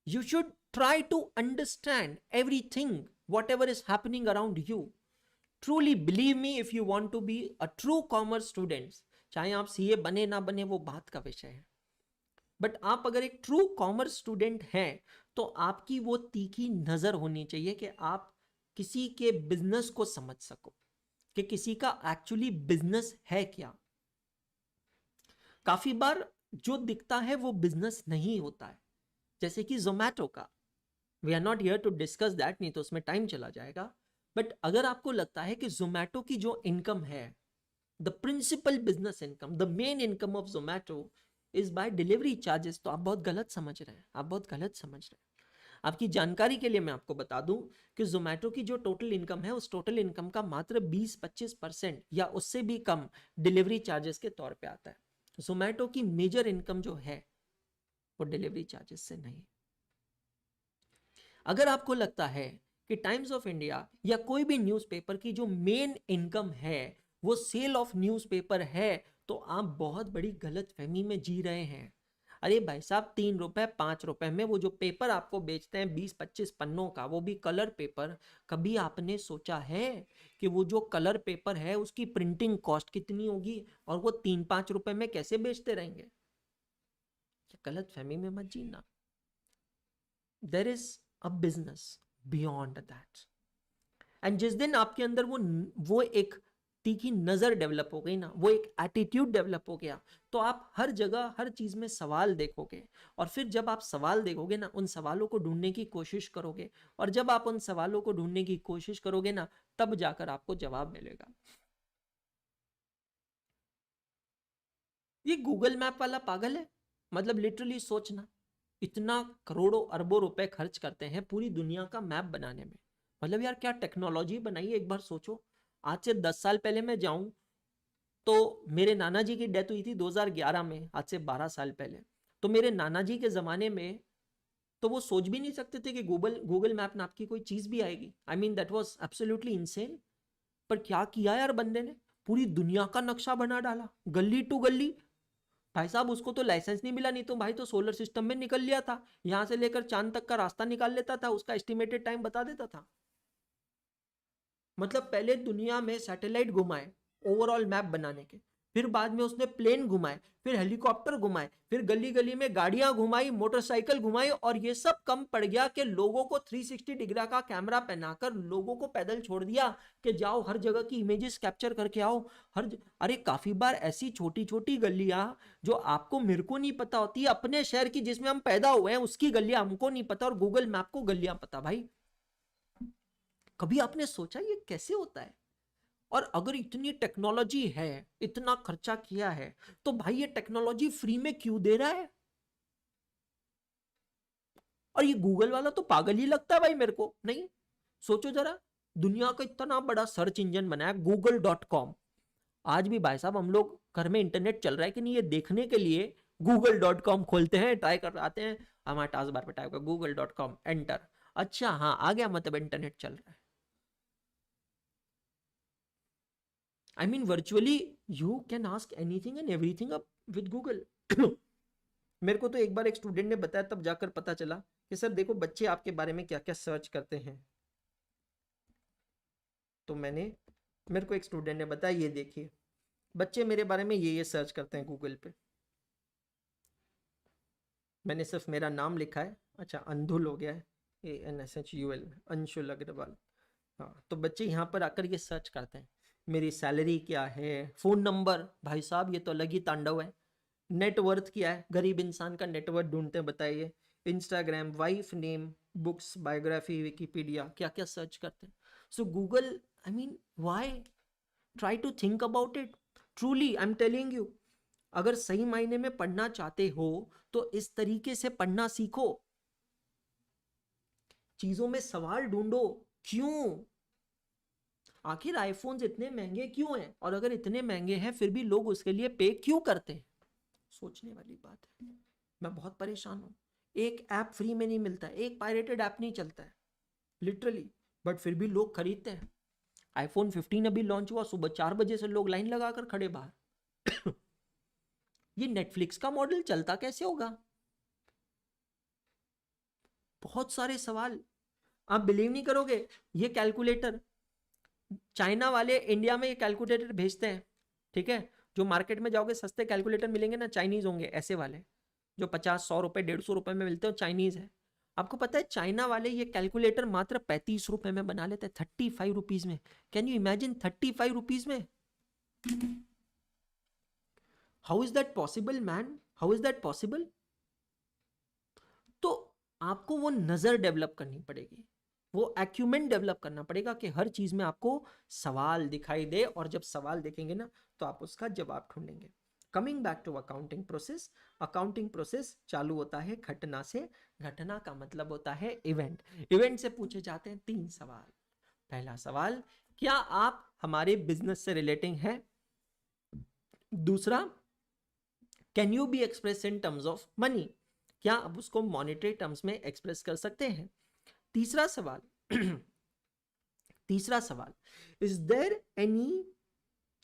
[SPEAKER 1] You should try to understand everything, whatever is happening around you. Truly believe me, if you want to be a true commerce student, चाहे आप सीए बने ना बने वो बात का विषय है, बट आप अगर एक ट्रू कॉमर्स स्टूडेंट हैं तो आपकी वो तीखी नजर होनी चाहिए कि आप किसी के बिजनेस को समझ सको कि किसी का एक्चुअली बिजनेस है क्या. काफी बार जो दिखता है वो बिजनेस नहीं होता है, जैसे कि जोमैटो का. We are not here to discuss that, नहीं तो उसमें टाइम चला जाएगा. बट अगर आपको लगता है कि जोमैटो की जो इनकम है, the principal business income, the main income of Zomato is by delivery charges, तो आप बहुत गलत समझ रहे हैं. आप बहुत गलत समझ रहे हैं. आपकी जानकारी के लिए मैं आपको बता दूं कि जोमैटो की जो टोटल इनकम है, उस टोटल इनकम का मात्र 20-25% या उससे भी कम डिलीवरी चार्जेस के तौर पे आता है. जोमैटो की मेजर इनकम जो है वो डिलीवरी चार्जेस से नहीं. अगर आपको लगता है कि टाइम्स ऑफ इंडिया या कोई भी न्यूज़पेपर की जो मेन इनकम है वो सेल ऑफ न्यूज़पेपर है, तो आप बहुत बड़ी गलतफहमी में जी रहे हैं. अरे भाई साहब, 3 रुपए 5 रुपए में वो जो पेपर आपको बेचते हैं 20-25 पन्नों का, वो भी कलर पेपर, कभी आपने सोचा है कि वो जो कलर पेपर है उसकी प्रिंटिंग कॉस्ट कितनी होगी और वो 3-5 रुपए में कैसे बेचते रहेंगे? गलतफहमी में मत जीना. There is a business beyond that. And जिस दिन आपके अंदर वो एक तीखी नजर डेवलप हो गई ना, वो एक एटीट्यूड डेवलप हो गया, तो आप हर जगह हर चीज में सवाल देखोगे. और फिर जब आप सवाल देखोगे ना, उन सवालों को ढूंढने की कोशिश करोगे, और जब आप उन सवालों को ढूंढने की कोशिश करोगे ना, तब जाकर आपको जवाब मिलेगा. ये गूगल मैप वाला पागल है. मतलब लिटरली सोचना, इतना करोड़ों अरबों रुपए खर्च करते हैं पूरी दुनिया का मैप बनाने में. मतलब यार क्या टेक्नोलॉजी बनाई है, एक बार सोचो. आज से 10 साल पहले मैं जाऊं तो मेरे नाना जी की डेथ हुई थी 2011 में, आज से 12 साल पहले. तो मेरे नाना जी के जमाने में तो वो सोच भी नहीं सकते थे कि गूगल मैप नाम की कोई चीज भी आएगी. I mean that was absolutely insane. पर क्या किया यार बंदे ने, पूरी दुनिया का नक्शा बना डाला, गली टू गली. भाई साहब, उसको तो लाइसेंस नहीं मिला, नहीं तो भाई तो सोलर सिस्टम में निकल लिया था, यहां से लेकर चांद तक का रास्ता निकाल लेता था, उसका एस्टिमेटेड टाइम बता देता था. मतलब पहले दुनिया में सैटेलाइट घुमाए ओवरऑल मैप बनाने के, फिर बाद में उसने प्लेन घुमाए, फिर हेलीकॉप्टर घुमाए, फिर गली गली में गाड़ियां घुमाई, मोटरसाइकिल घुमाई, और ये सब कम पड़ गया कि लोगों को 360 डिग्री का कैमरा पहनाकर लोगों को पैदल छोड़ दिया कि जाओ हर जगह की इमेजेस कैप्चर करके आओ. अरे काफी बार ऐसी छोटी छोटी गलियां जो आपको मेरे को नहीं पता होती, अपने शहर की जिसमें हम पैदा हुए हैं उसकी गलियां हमको नहीं पता, और गूगल मैप को गलियां पता. भाई कभी आपने सोचा ये कैसे होता है? और अगर इतनी टेक्नोलॉजी है, इतना खर्चा किया है, तो भाई ये टेक्नोलॉजी फ्री में क्यों दे रहा है? और ये गूगल वाला तो पागल ही लगता है भाई मेरे को. नहीं, सोचो जरा, दुनिया का इतना बड़ा सर्च इंजन बनाया google.com. आज भी भाई साहब हम लोग घर में इंटरनेट चल रहा है कि नहीं ये देखने के लिए google.com खोलते हैं, ट्राई कर आते हैं, हमारे टास्क बार पे टाइप कर google.com, एंटर. अच्छा हाँ आ गया, मतलब इंटरनेट चल रहा है. I mean, virtually you can ask anything and everything up with Google. मेरे को तो एक बार एक स्टूडेंट ने बताया, तब जाकर पता चला कि सर देखो बच्चे आपके बारे में क्या क्या सर्च करते हैं. तो मेरे को एक स्टूडेंट ने बताया, ये देखिए बच्चे मेरे बारे में ये सर्च करते हैं गूगल पे. मैंने सिर्फ मेरा नाम लिखा है, अच्छा अंधुल हो गया है, ANSHUL, अंशुल अग्रवाल. हाँ, तो बच्चे यहाँ पर आकर ये सर्च करते हैं, मेरी सैलरी क्या है, फोन नंबर. भाई साहब ये तो अलग ही तांडव है. नेटवर्थ क्या है, गरीब इंसान का नेटवर्थ ढूंढते हैं, बताइए. Instagram, wife name, books, biography, Wikipedia, क्या क्या सर्च करते हैं. So Google, I mean why? Try to think about it. Truly I am telling you, अगर सही मायने में पढ़ना चाहते हो तो इस तरीके से पढ़ना सीखो. चीजों में सवाल ढूंढो. क्यों? आखिर आईफोन्स इतने महंगे क्यों हैं, और अगर इतने महंगे हैं फिर भी लोग उसके लिए पे क्यों करते हैं? सोचने वाली बात है. मैं बहुत परेशान हूं. एक ऐप फ्री में नहीं मिलता है, एक पायरेटेड ऐप नहीं चलता है लिटरली, बट फिर भी लोग खरीदते हैं. आईफोन 15 अभी लॉन्च हुआ, सुबह 4 बजे से लोग लाइन लगाकर खड़े बाहर. ये नेटफ्लिक्स का मॉडल चलता कैसे होगा? बहुत सारे सवाल. आप बिलीव नहीं करोगे, ये कैलकुलेटर चाइना वाले इंडिया में ये कैलकुलेटर भेजते हैं. ठीक है, जो मार्केट में जाओगे सस्ते कैलकुलेटर मिलेंगे ना, चाइनीज होंगे ऐसे वाले, जो 50-100 रुपए 150 रुपए में मिलते हो, चाइनीज है. आपको पता है चाइना वाले ये कैलकुलेटर मात्र 35 रुपए में बना लेते हैं, 35 रुपीज में. कैन यू इमेजिन 35 रुपीज में? How is that possible man? How is that possible? तो आपको वो नजर डेवलप करनी पड़ेगी, वो एक्यूमेंट डेवलप करना पड़ेगा कि हर चीज में आपको सवाल दिखाई दे, और जब सवाल देखेंगे ना तो आप उसका जवाब ढूंढेंगे. Coming back to accounting process. Accounting process चालू होता है घटना से. घटना का मतलब होता है इवेंट. इवेंट से पूछे जाते हैं 3 सवाल. पहला सवाल, क्या आप हमारे बिजनेस से रिलेटिंग है? दूसरा, can you be express in terms of money? क्या आप उसको मॉनेटरी टर्म्स में एक्सप्रेस कर सकते हैं? तीसरा सवाल तीसरा सवाल, is there any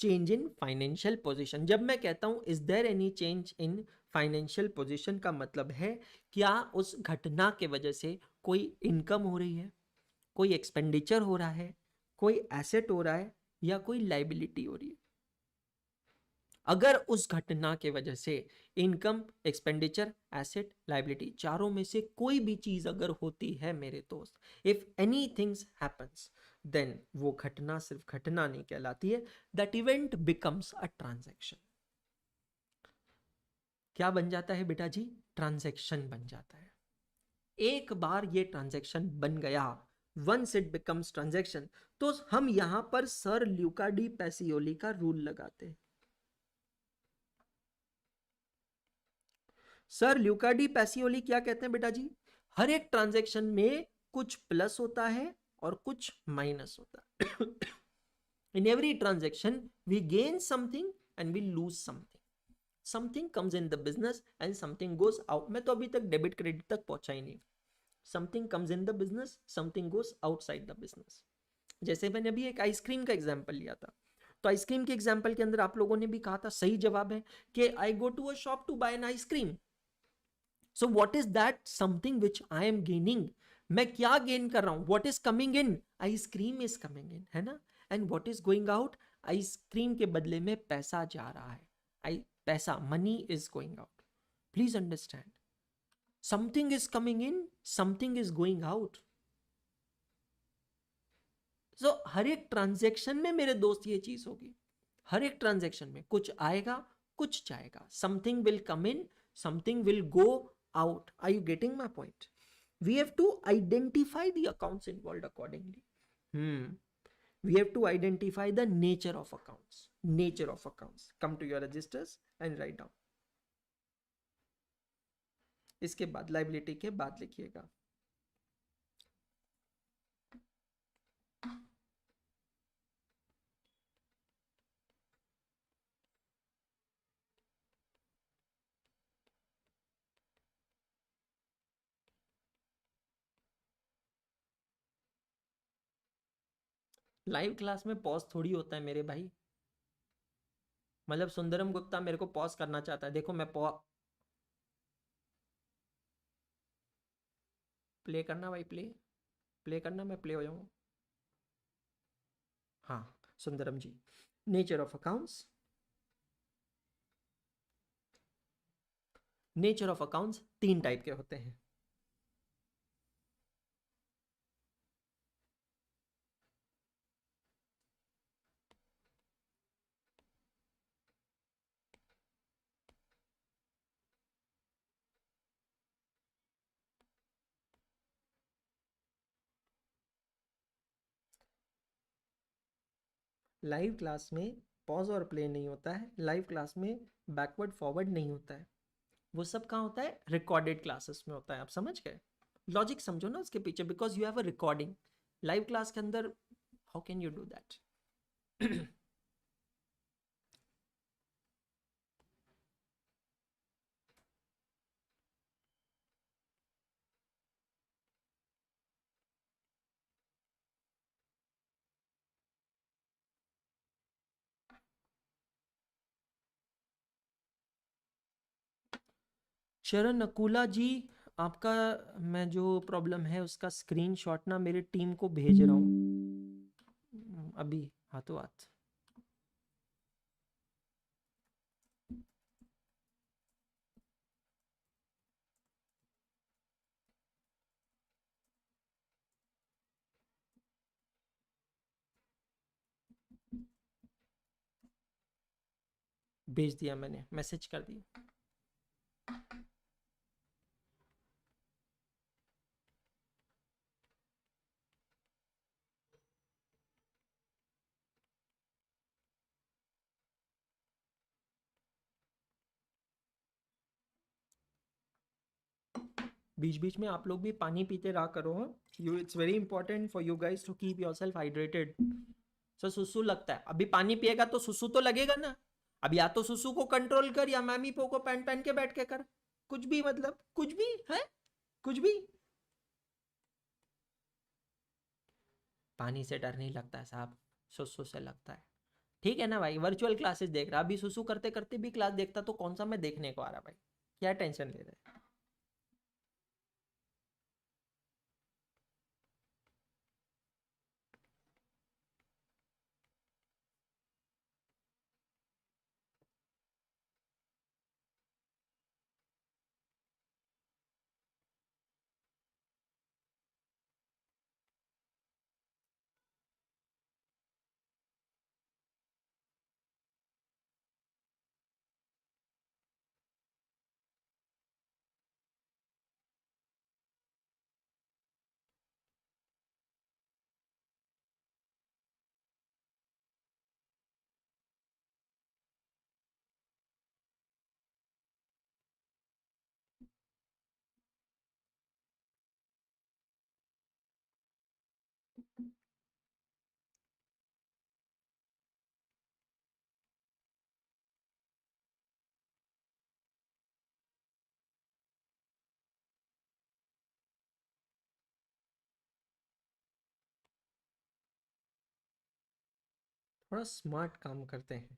[SPEAKER 1] change in financial position? जब मैं कहता हूं is there any change in financial position का मतलब है क्या उस घटना के वजह से कोई इनकम हो रही है, कोई एक्सपेंडिचर हो रहा है, कोई एसेट हो रहा है, या कोई लाइबिलिटी हो रही है. अगर उस घटना के वजह से इनकम, एक्सपेंडिचर, एसेट, लाइबिलिटी, चारों में से कोई भी चीज अगर होती है मेरे दोस्त, if any things happens, then वो घटना सिर्फ घटना नहीं कहलाती है. That event becomes a transaction. क्या बन जाता है बेटा जी? ट्रांजैक्शन बन जाता है. एक बार ये ट्रांजैक्शन बन गया, वंस इट बिकम्स ट्रांजैक्शन, तो हम यहां पर सर ल्यूका डी पैसियोली का रूल लगाते हैं. सर ल्यूका डी पैसियोली क्या कहते हैं बेटा जी? हर एक ट्रांजैक्शन में कुछ प्लस होता है और कुछ माइनस होता है. In every transaction we gain something and we lose something. Something comes in the business and something goes out. मैं तो अभी तक डेबिट क्रेडिट तक पहुंचा ही नहीं. Something comes in the business, something goes outside the business. जैसे मैंने अभी एक आइसक्रीम का एग्जांपल लिया था, तो आइसक्रीम के एग्जांपल के अंदर आप लोगों ने भी कहा था, सही जवाब है कि I go to a shop to buy an ice cream. So what is that something which I am gaining? मैं क्या गेन कर रहा हूं? What is coming in? Ice cream is coming in, है ना. And what is going out? Ice cream के बदले में पैसा जा रहा है. आई पैसा, money is going out. Please understand, something is coming in, something is going out. So हर एक ट्रांजेक्शन में मेरे दोस्त ये चीज होगी. हर एक ट्रांजेक्शन में कुछ आएगा, कुछ जाएगा. Something will come in, something will go out. Are you getting my point? We have to identify the accounts involved accordingly. We have to identify the nature of accounts. Nature of accounts. Come to your registers and write down. इसके बाद लाइबिलिटी के बाद लिखिएगा. लाइव क्लास में पॉज थोड़ी होता है मेरे भाई. मतलब सुंदरम गुप्ता मेरे को पॉज करना चाहता है. देखो मैं प्ले करना भाई, प्ले करना, मैं प्ले हो जाऊंगा. हाँ Sundaram ji, nature of accounts. Nature of accounts 3 type के होते हैं. लाइव क्लास में पॉज और प्ले नहीं होता है, लाइव क्लास में बैकवर्ड फॉरवर्ड नहीं होता है, वो सब कहाँ होता है? रिकॉर्डेड क्लासेस में होता है। आप समझ गए? लॉजिक समझो ना उसके पीछे, because you have a recording. Live class के अंदर how can you do that? शरण नकुला जी, आपका मैं जो प्रॉब्लम है उसका स्क्रीनशॉट ना मेरे टीम को भेज रहा हूँ अभी हाथों हाथ। भेज दिया मैंने, मैसेज कर दिया। बीच बीच में आप लोग भी पानी पीते रहा करो। You, it's very important for you guys to keep yourself hydrated. Sir सुसु लगता है, अभी पानी पिएगा तो सुसु तो लगेगा ना। अब या तो सुसु को कंट्रोल कर या मैमी पो को पहन पहन के बैठ के कर, कुछ भी, मतलब कुछ भी है, कुछ भी। पानी से डर नहीं लगता है साहब, सुसु से लगता है। ठीक है ना भाई, वर्चुअल क्लासेस देख रहा, अभी सुसु करते करते भी क्लास देखता तो कौन सा मैं देखने को आ रहा भाई, क्या टेंशन ले रहे हैं? थोड़ा स्मार्ट काम करते हैं।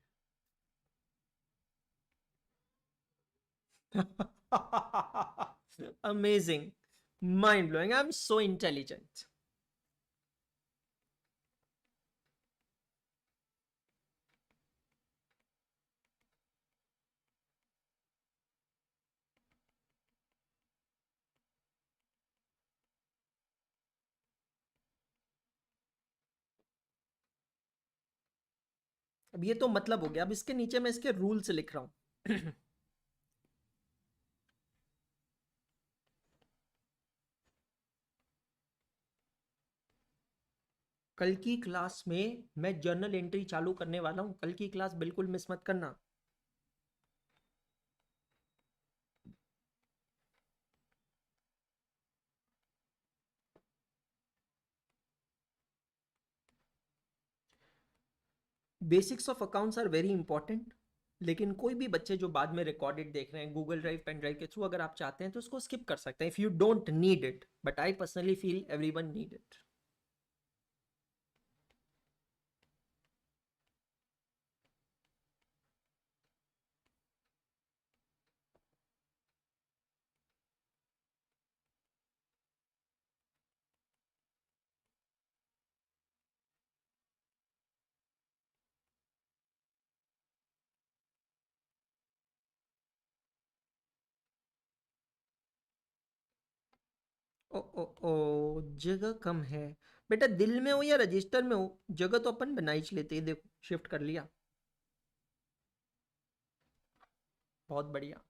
[SPEAKER 1] Amazing, mind blowing. I'm so intelligent. अब ये तो मतलब हो गया, अब इसके नीचे मैं इसके रूल्स लिख रहा हूं। कल की क्लास में मैं जर्नल एंट्री चालू करने वाला हूं, कल की क्लास बिल्कुल मिस मत करना। Basics of accounts are very important, लेकिन कोई भी बच्चे जो बाद में रिकॉर्डेड देख रहे हैं गूगल ड्राइव पेन ड्राइव के थ्रू, अगर आप चाहते हैं तो उसको स्किप कर सकते हैं if you don't need it, but I personally feel everyone need it. ओ ओ ओ, जगह कम है। बेटा दिल में हो या रजिस्टर में हो, जगह तो अपन बना ही लेते हैं। देखो शिफ्ट कर लिया, बहुत बढ़िया।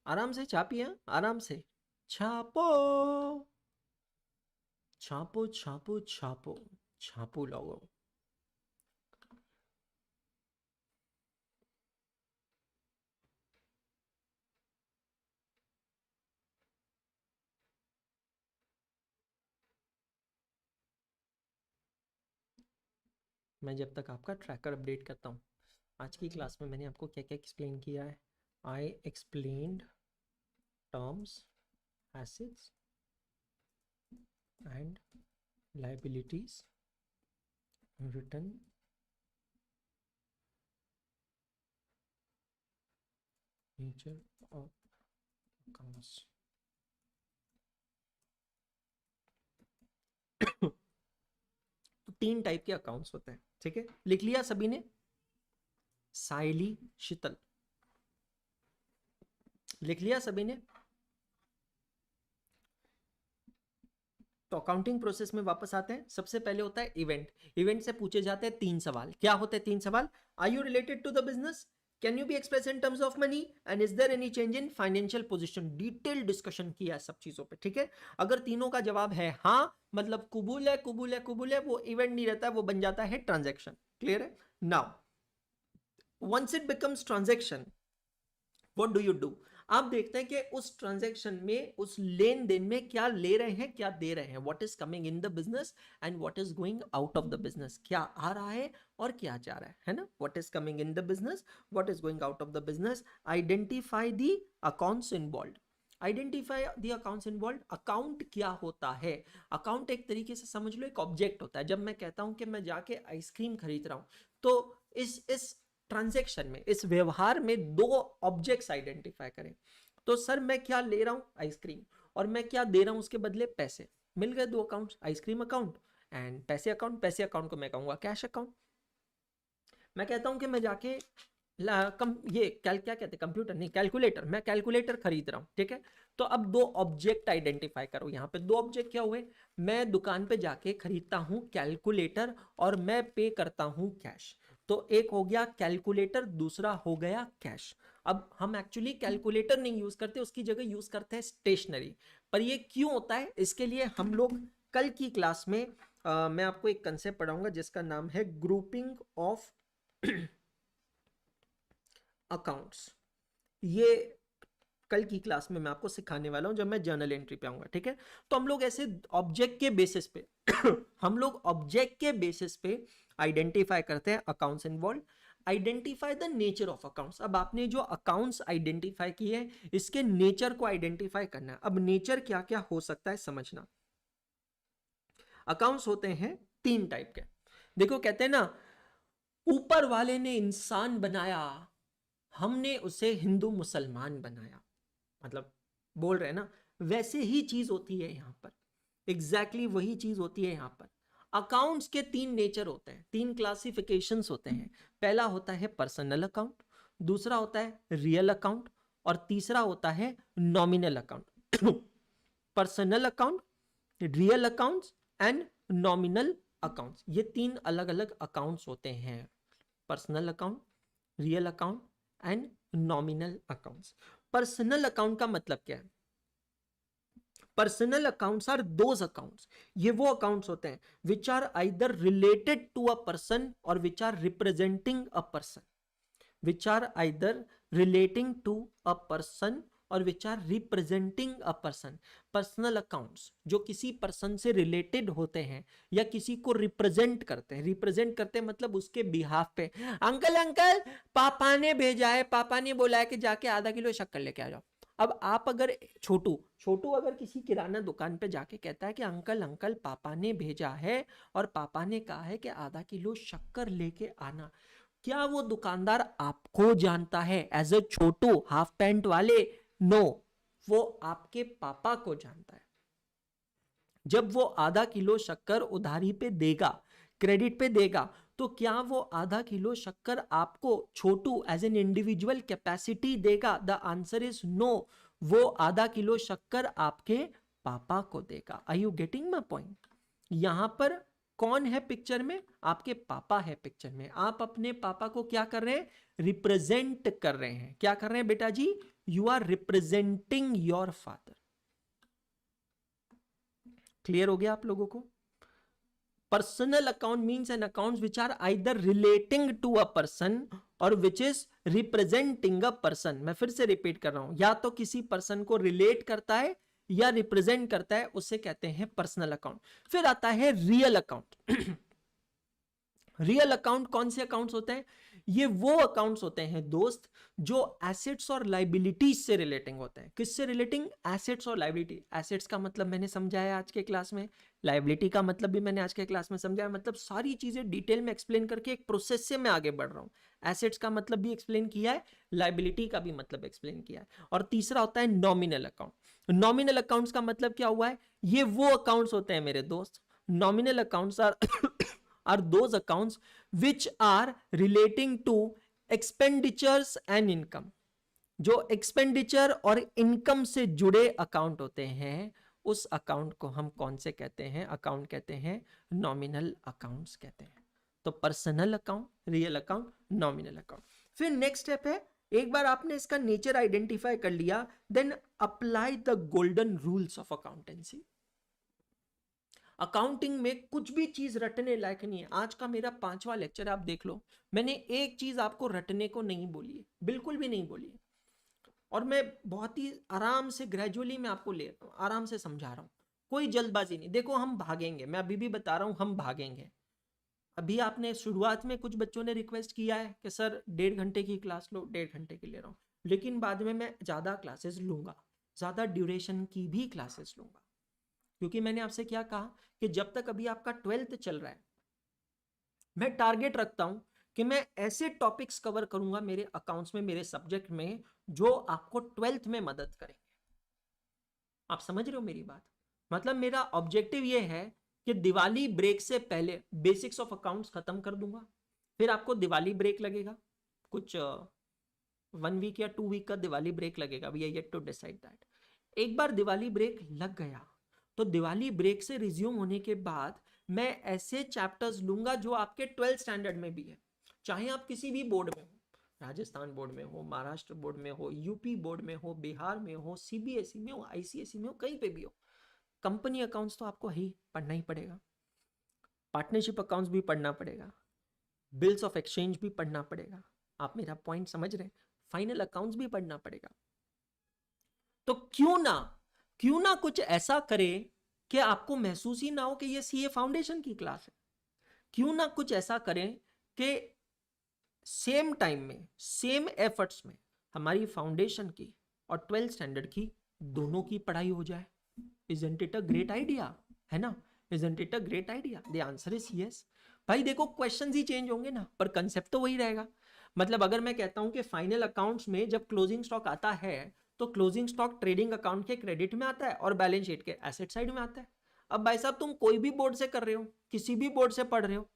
[SPEAKER 1] आराम से छापिए, आराम से छापो छापो छापो छापो छापो लोगों। मैं जब तक आपका ट्रैकर अपडेट करता हूँ, आज की क्लास में मैंने आपको क्या क्या एक्सप्लेन किया है। I explained terms, assets and liabilities, return, nature of accounts. तो 3 टाइप के अकाउंट्स होते हैं, ठीक है, लिख लिया सभी ने? साइली, शीतल, लिख लिया सभी ने? तो अकाउंटिंग प्रोसेस में वापस आते हैं। सबसे पहले होता है इवेंट। इवेंट से पूछे जाते हैं 3 सवाल। क्या होते हैं 3 सवाल? Are you related to the business? Can you be express in terms of money? And is there any change in financial position? Detail discussion किया है सब चीजों पे, ठीक है। अगर तीनों का जवाब है हाँ, मतलब कबूल है कबूल है कबूल है, वो इवेंट नहीं रहता है, वो बन जाता है ट्रांजैक्शन। क्लियर है? Now once it becomes transaction, what do you do? आप देखते हैं कि उस ट्रांजैक्शन में, उस लेन देन में क्या ले रहे हैं, क्या दे रहे हैं। What is coming in the business and what is going out of the business. क्या आ रहा है और क्या जा रहा है ना? What is coming in the business, what is going out of the business. Identify the accounts involve. Identify the accounts involve. Account क्या होता है? अकाउंट एक तरीके से समझ लो एक ऑब्जेक्ट होता है। जब मैं कहता हूं कि मैं जाके आइसक्रीम खरीद रहा हूं, तो इस ट्रांजैक्शन में, इस व्यवहार में 2 ऑब्जेक्ट्स आइडेंटिफाई करें। तो सर मैं क्या ले रहा हूं? आइसक्रीम। और मैं क्या दे रहा हूं उसके बदले? पैसे। मिल गए 2 अकाउंट्स, आइसक्रीम अकाउंट एंड पैसे अकाउंट। पैसे अकाउंट को मैं कहूंगा कैश अकाउंट। मैं कहता हूं कि मैं जाके क्या कहते हैं, कंप्यूटर नहीं, कैलकुलेटर, मैं कैलकुलेटर खरीद रहा हूं, ठीक है। तो अब 2 ऑब्जेक्ट आइडेंटिफाई करो। यहां पे 2 ऑब्जेक्ट क्या हुए? मैं दुकान पे जाके खरीदता हूं कैलकुलेटर और मैं पे करता हूं कैश। तो एक हो गया कैलकुलेटर, दूसरा हो गया कैश। अब हम एक्चुअली कैलकुलेटर नहीं यूज करते, उसकी जगह यूज करते हैं स्टेशनरी। पर ये क्यों होता है, इसके लिए हम लोग कल की क्लास में मैं आपको एक कंसेप्ट पढ़ाऊंगा जिसका नाम है ग्रुपिंग ऑफ अकाउंट्स। ये कल की क्लास में मैं आपको सिखाने वाला हूं जब मैं जर्नल एंट्री पे आऊंगा, ठीक है। तो हम लोग ऐसे ऑब्जेक्ट के बेसिस पे हम लोग ऑब्जेक्ट के बेसिस पे आइडेंटिफाई करते हैं accounts involve. Identify the nature of accounts. अब आपने जो अकाउंट्स आइडेंटिफाई किए हैं, इसके नेचर को आइडेंटिफाई करना है। अब नेचर क्या क्या हो सकता है समझना। अकाउंट्स होते हैं 3 टाइप के। देखो कहते हैं ना, ऊपर वाले ने इंसान बनाया, हमने उसे हिंदू मुसलमान बनाया। मतलब बोल रहे हैं ना, वैसे ही चीज होती है यहां पर। एग्जैक्टली वही चीज होती है यहां पर। अकाउंट्स के 3 नेचर होते हैं, 3 क्लासिफिकेशंस होते हैं। पहला होता है पर्सनल अकाउंट, दूसरा होता है रियल अकाउंट और तीसरा होता है nominal account. Personal account, real accounts and nominal accounts, ये 3 अलग अलग अकाउंट्स होते हैं। Personal account, real account and nominal accounts. Personal account का मतलब क्या है? Personal accounts are those accounts, ये वो अकाउंट्स होते हैं which are either related to a person और which are representing a person. Which are either relating to a person और which are representing a person. Personal accounts जो किसी पर्सन से रिलेटेड होते हैं या किसी को रिप्रेजेंट करते हैं। रिप्रेजेंट करते हैं मतलब उसके बिहाफ पे। अंकल अंकल पापा ने भेजा है, पापा ने बोला है कि जाके आधा किलो शक्कर लेके आ जाओ। अब आप अगर छोटू छोटू अगर किसी किराना दुकान पे जाके कहता है कि अंकल अंकल पापा ने भेजा है और पापा ने कहा है कि आधा किलो शक्कर लेके आना, क्या वो दुकानदार आपको जानता है एज अ छोटू हाफ पैंट वाले? नो, वो आपके पापा को जानता है। जब वो आधा किलो शक्कर उधारी पे देगा, क्रेडिट पे देगा, तो क्या वो आधा किलो शक्कर आपको छोटू एज एन इंडिविजुअल कैपेसिटी देगा? द आंसर इज नो, वो आधा किलो शक्कर आपके पापा को देगा। Are you getting my point? यहां पर कौन है पिक्चर में? आपके पापा है पिक्चर में। आप अपने पापा को क्या कर रहे हैं? रिप्रेजेंट कर रहे हैं। क्या कर रहे हैं बेटा जी? You are representing your father. Clear हो गया आप लोगों को? Personal account means an account which are either relating to a person और which is representing a person. मैं फिर से रिपीट कर रहा हूं, या तो किसी पर्सन को रिलेट करता है या रिप्रेजेंट करता है, उसे कहते हैं पर्सनल अकाउंट। फिर आता है रियल अकाउंट। रियल अकाउंट कौन से अकाउंट्स होते हैं? ये वो अकाउंट्स होते हैं दोस्त जो एसेट्स और लाइबिलिटीज से रिलेटिंग होते हैं। किससे रिलेटिंग? एसेट्स और लाइबिलिटी। एसेट्स का मतलब मैंने समझाया आज के क्लास में, लाइबिलिटी का मतलब भी मैंने आज के क्लास में समझाया। मतलब सारी चीजें डिटेल में एक्सप्लेन करके एक प्रोसेस से मैं आगे बढ़ रहा हूं। एसेट्स का मतलब भी एक्सप्लेन किया है, लाइबिलिटी का भी मतलब एक्सप्लेन किया है। और तीसरा होता है नॉमिनल अकाउंट। नॉमिनल अकाउंट्स का मतलब क्या हुआ है? ये वो अकाउंट्स होते हैं मेरे दोस्त, nominal accounts are those accounts which are relating to expenditures and income। जो एक्सपेंडिचर और इनकम से जुड़े अकाउंट होते हैं, उस अकाउंट को हम कौन से कहते हैं? अकाउंट कहते हैं नॉमिनल अकाउंट्स कहते हैं। तो personal account, real account, nominal account. फिर नेक्स्ट स्टेप है, एक बार आपने इसका नेचर आइडेंटिफाई कर लिया, then apply the golden rules of accountancy. Accounting में कुछ भी चीज रटने लायक नहीं है। आज का मेरा 5वां लेक्चर आप देख लो, मैंने एक चीज आपको रटने को नहीं बोली है, बिल्कुल भी नहीं बोली है। और मैं बहुत ही आराम से ग्रेजुअली मैं आपको ले आराम से समझा रहा हूँ, कोई जल्दबाजी नहीं। देखो हम भागेंगे, मैं अभी भी बता रहा हूँ, हम भागेंगे। अभी आपने शुरुआत में कुछ बच्चों ने रिक्वेस्ट किया है कि सर 1.5 घंटे की क्लास लो, 1.5 घंटे की ले रहा हूँ, लेकिन बाद में मैं ज्यादा क्लासेस लूंगा, ज्यादा ड्यूरेशन की भी क्लासेस लूंगा। क्योंकि मैंने आपसे क्या कहा कि जब तक अभी आपका 12th चल रहा है, मैं टारगेट रखता हूं कि मैं ऐसे टॉपिक्स कवर करूंगा मेरे अकाउंट्स में, मेरे सब्जेक्ट में, जो आपको 12th में मदद करेंगे। आप समझ रहे हो मेरी बात? मतलब मेरा ऑब्जेक्टिव ये है कि दिवाली ब्रेक से पहले बेसिक्स ऑफ अकाउंट्स खत्म कर दूंगा। फिर आपको दिवाली ब्रेक लगेगा, कुछ 1 वीक या 2 वीक का दिवाली ब्रेक लगेगा, we are yet to decide that. एक बार दिवाली ब्रेक लग गया तो दिवाली ब्रेक से रिज्यूम होने के बाद मैं ऐसे चैप्टर्स लूंगा जो आपके 12th स्टैंडर्ड में भी है। चाहे आप किसी भी बोर्ड में हो, राजस्थान बोर्ड में हो, महाराष्ट्र बोर्ड में हो, यूपी बोर्ड में हो, बिहार में हो, सीबीएसई में हो, आईसीएसई में हो, कहीं पे भी हो, कंपनी अकाउंट्स तो आपको ही पढ़ना ही पड़ेगा, पार्टनरशिप अकाउंट्स भी पढ़ना पड़ेगा, बिल्स ऑफ एक्सचेंज भी पढ़ना पड़ेगा। आप मेरा पॉइंट समझ रहे हैं? फाइनल अकाउंट्स भी पढ़ना पड़ेगा। तो क्यों ना कुछ ऐसा करे कि आपको महसूस ही ना हो कि ये सीए फाउंडेशन की क्लास है। क्यों ना कुछ ऐसा करें कि सेम टाइम में, सेम एफर्ट्स में हमारी फाउंडेशन की और 12th स्टैंडर्ड की दोनों की पढ़ाई हो जाए। Isn't it a great idea? है ना? Isn't it a great idea? The answer is yes। भाई देखो क्वेश्चंस ही चेंज होंगे ना, पर कंसेप्ट तो वही रहेगा। मतलब अगर मैं कहता हूं कि फाइनल अकाउंट्स में जब क्लोजिंग स्टॉक आता है तो क्लोजिंग स्टॉक ट्रेडिंग अकाउंट के क्रेडिट में आता है और बैलेंस शीट के एसेट साइड में आता है। अब भाई साहब तुम कोई भी बोर्ड से कर रहे हो, किसी भी बोर्ड से पढ़ रहे हो,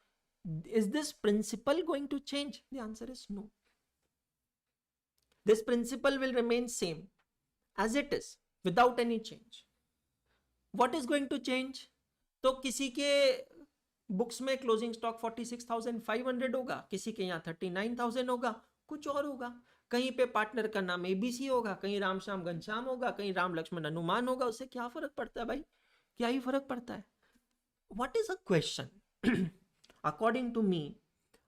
[SPEAKER 1] is this principle going to change? The answer is no। This principle will remain same as it is without any change। What is going to change? तो किसी के बुक्स में क्लोजिंग स्टॉक 46,500 होगा, किसी के यहाँ 39,000 होगा, कुछ और होगा। कहीं पे पार्टनर का नाम एबीसी होगा, कहीं राम श्याम घनश्याम होगा, कहीं राम लक्ष्मण हनुमान होगा। उससे क्या फर्क पड़ता है भाई? क्या ही फर्क पड़ता है? What is a question? According to me,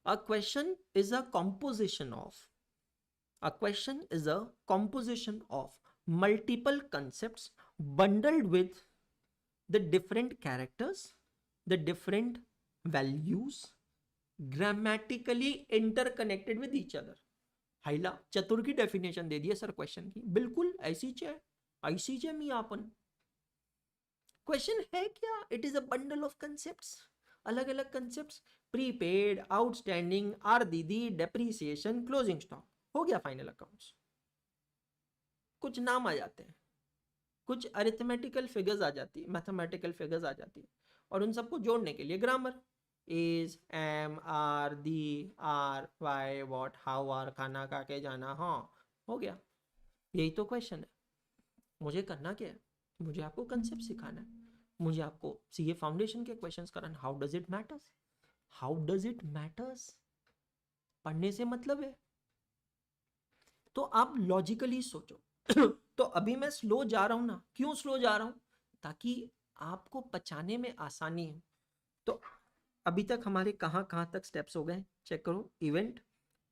[SPEAKER 1] a question is a composition of multiple concepts bundled with the different characters, the different values, grammatically interconnected with each other। हाइला चतुर की डेफिनेशन दे दिया सर क्वेश्चन की, बिल्कुल ऐसी चे मी आपण। क्वेश्चन है क्या? It is a bundle of concepts, अलग अलग कंसेप्ट्स, प्रीपेड, आउटस्टैंडिंग, आर दीदी, डेप्रीसिएशन, क्लोजिंग स्टॉक। हो गया फाइनल अकाउंट्स। कुछ नाम आ जाते हैं, कुछ अरिथमेटिकल फिगर्स आ जाती है, मैथमेटिकल फिगर्स आ जाती है, और उन सबको जोड़ने के लिए grammar, is, am, are, the, are, why, what, how, are, खाना खा के जाना, हाँ हो गया। यही तो क्वेश्चन है। मुझे करना क्या है? मुझे आपको कंसेप्ट सिखाना है। मुझे आपको सीए फाउंडेशन के क्वेश्चंस कराना, how does it matters, how does it matters, पढ़ने से मतलब है। तो आप लॉजिकली सोचो। तो अभी मैं स्लो जा रहा हूं ना, क्यों स्लो जा रहा हूं, ताकि आपको पचाने में आसानी हो। तो अभी तक हमारे कहां कहां तक स्टेप्स हो गए, चेक करो। Event,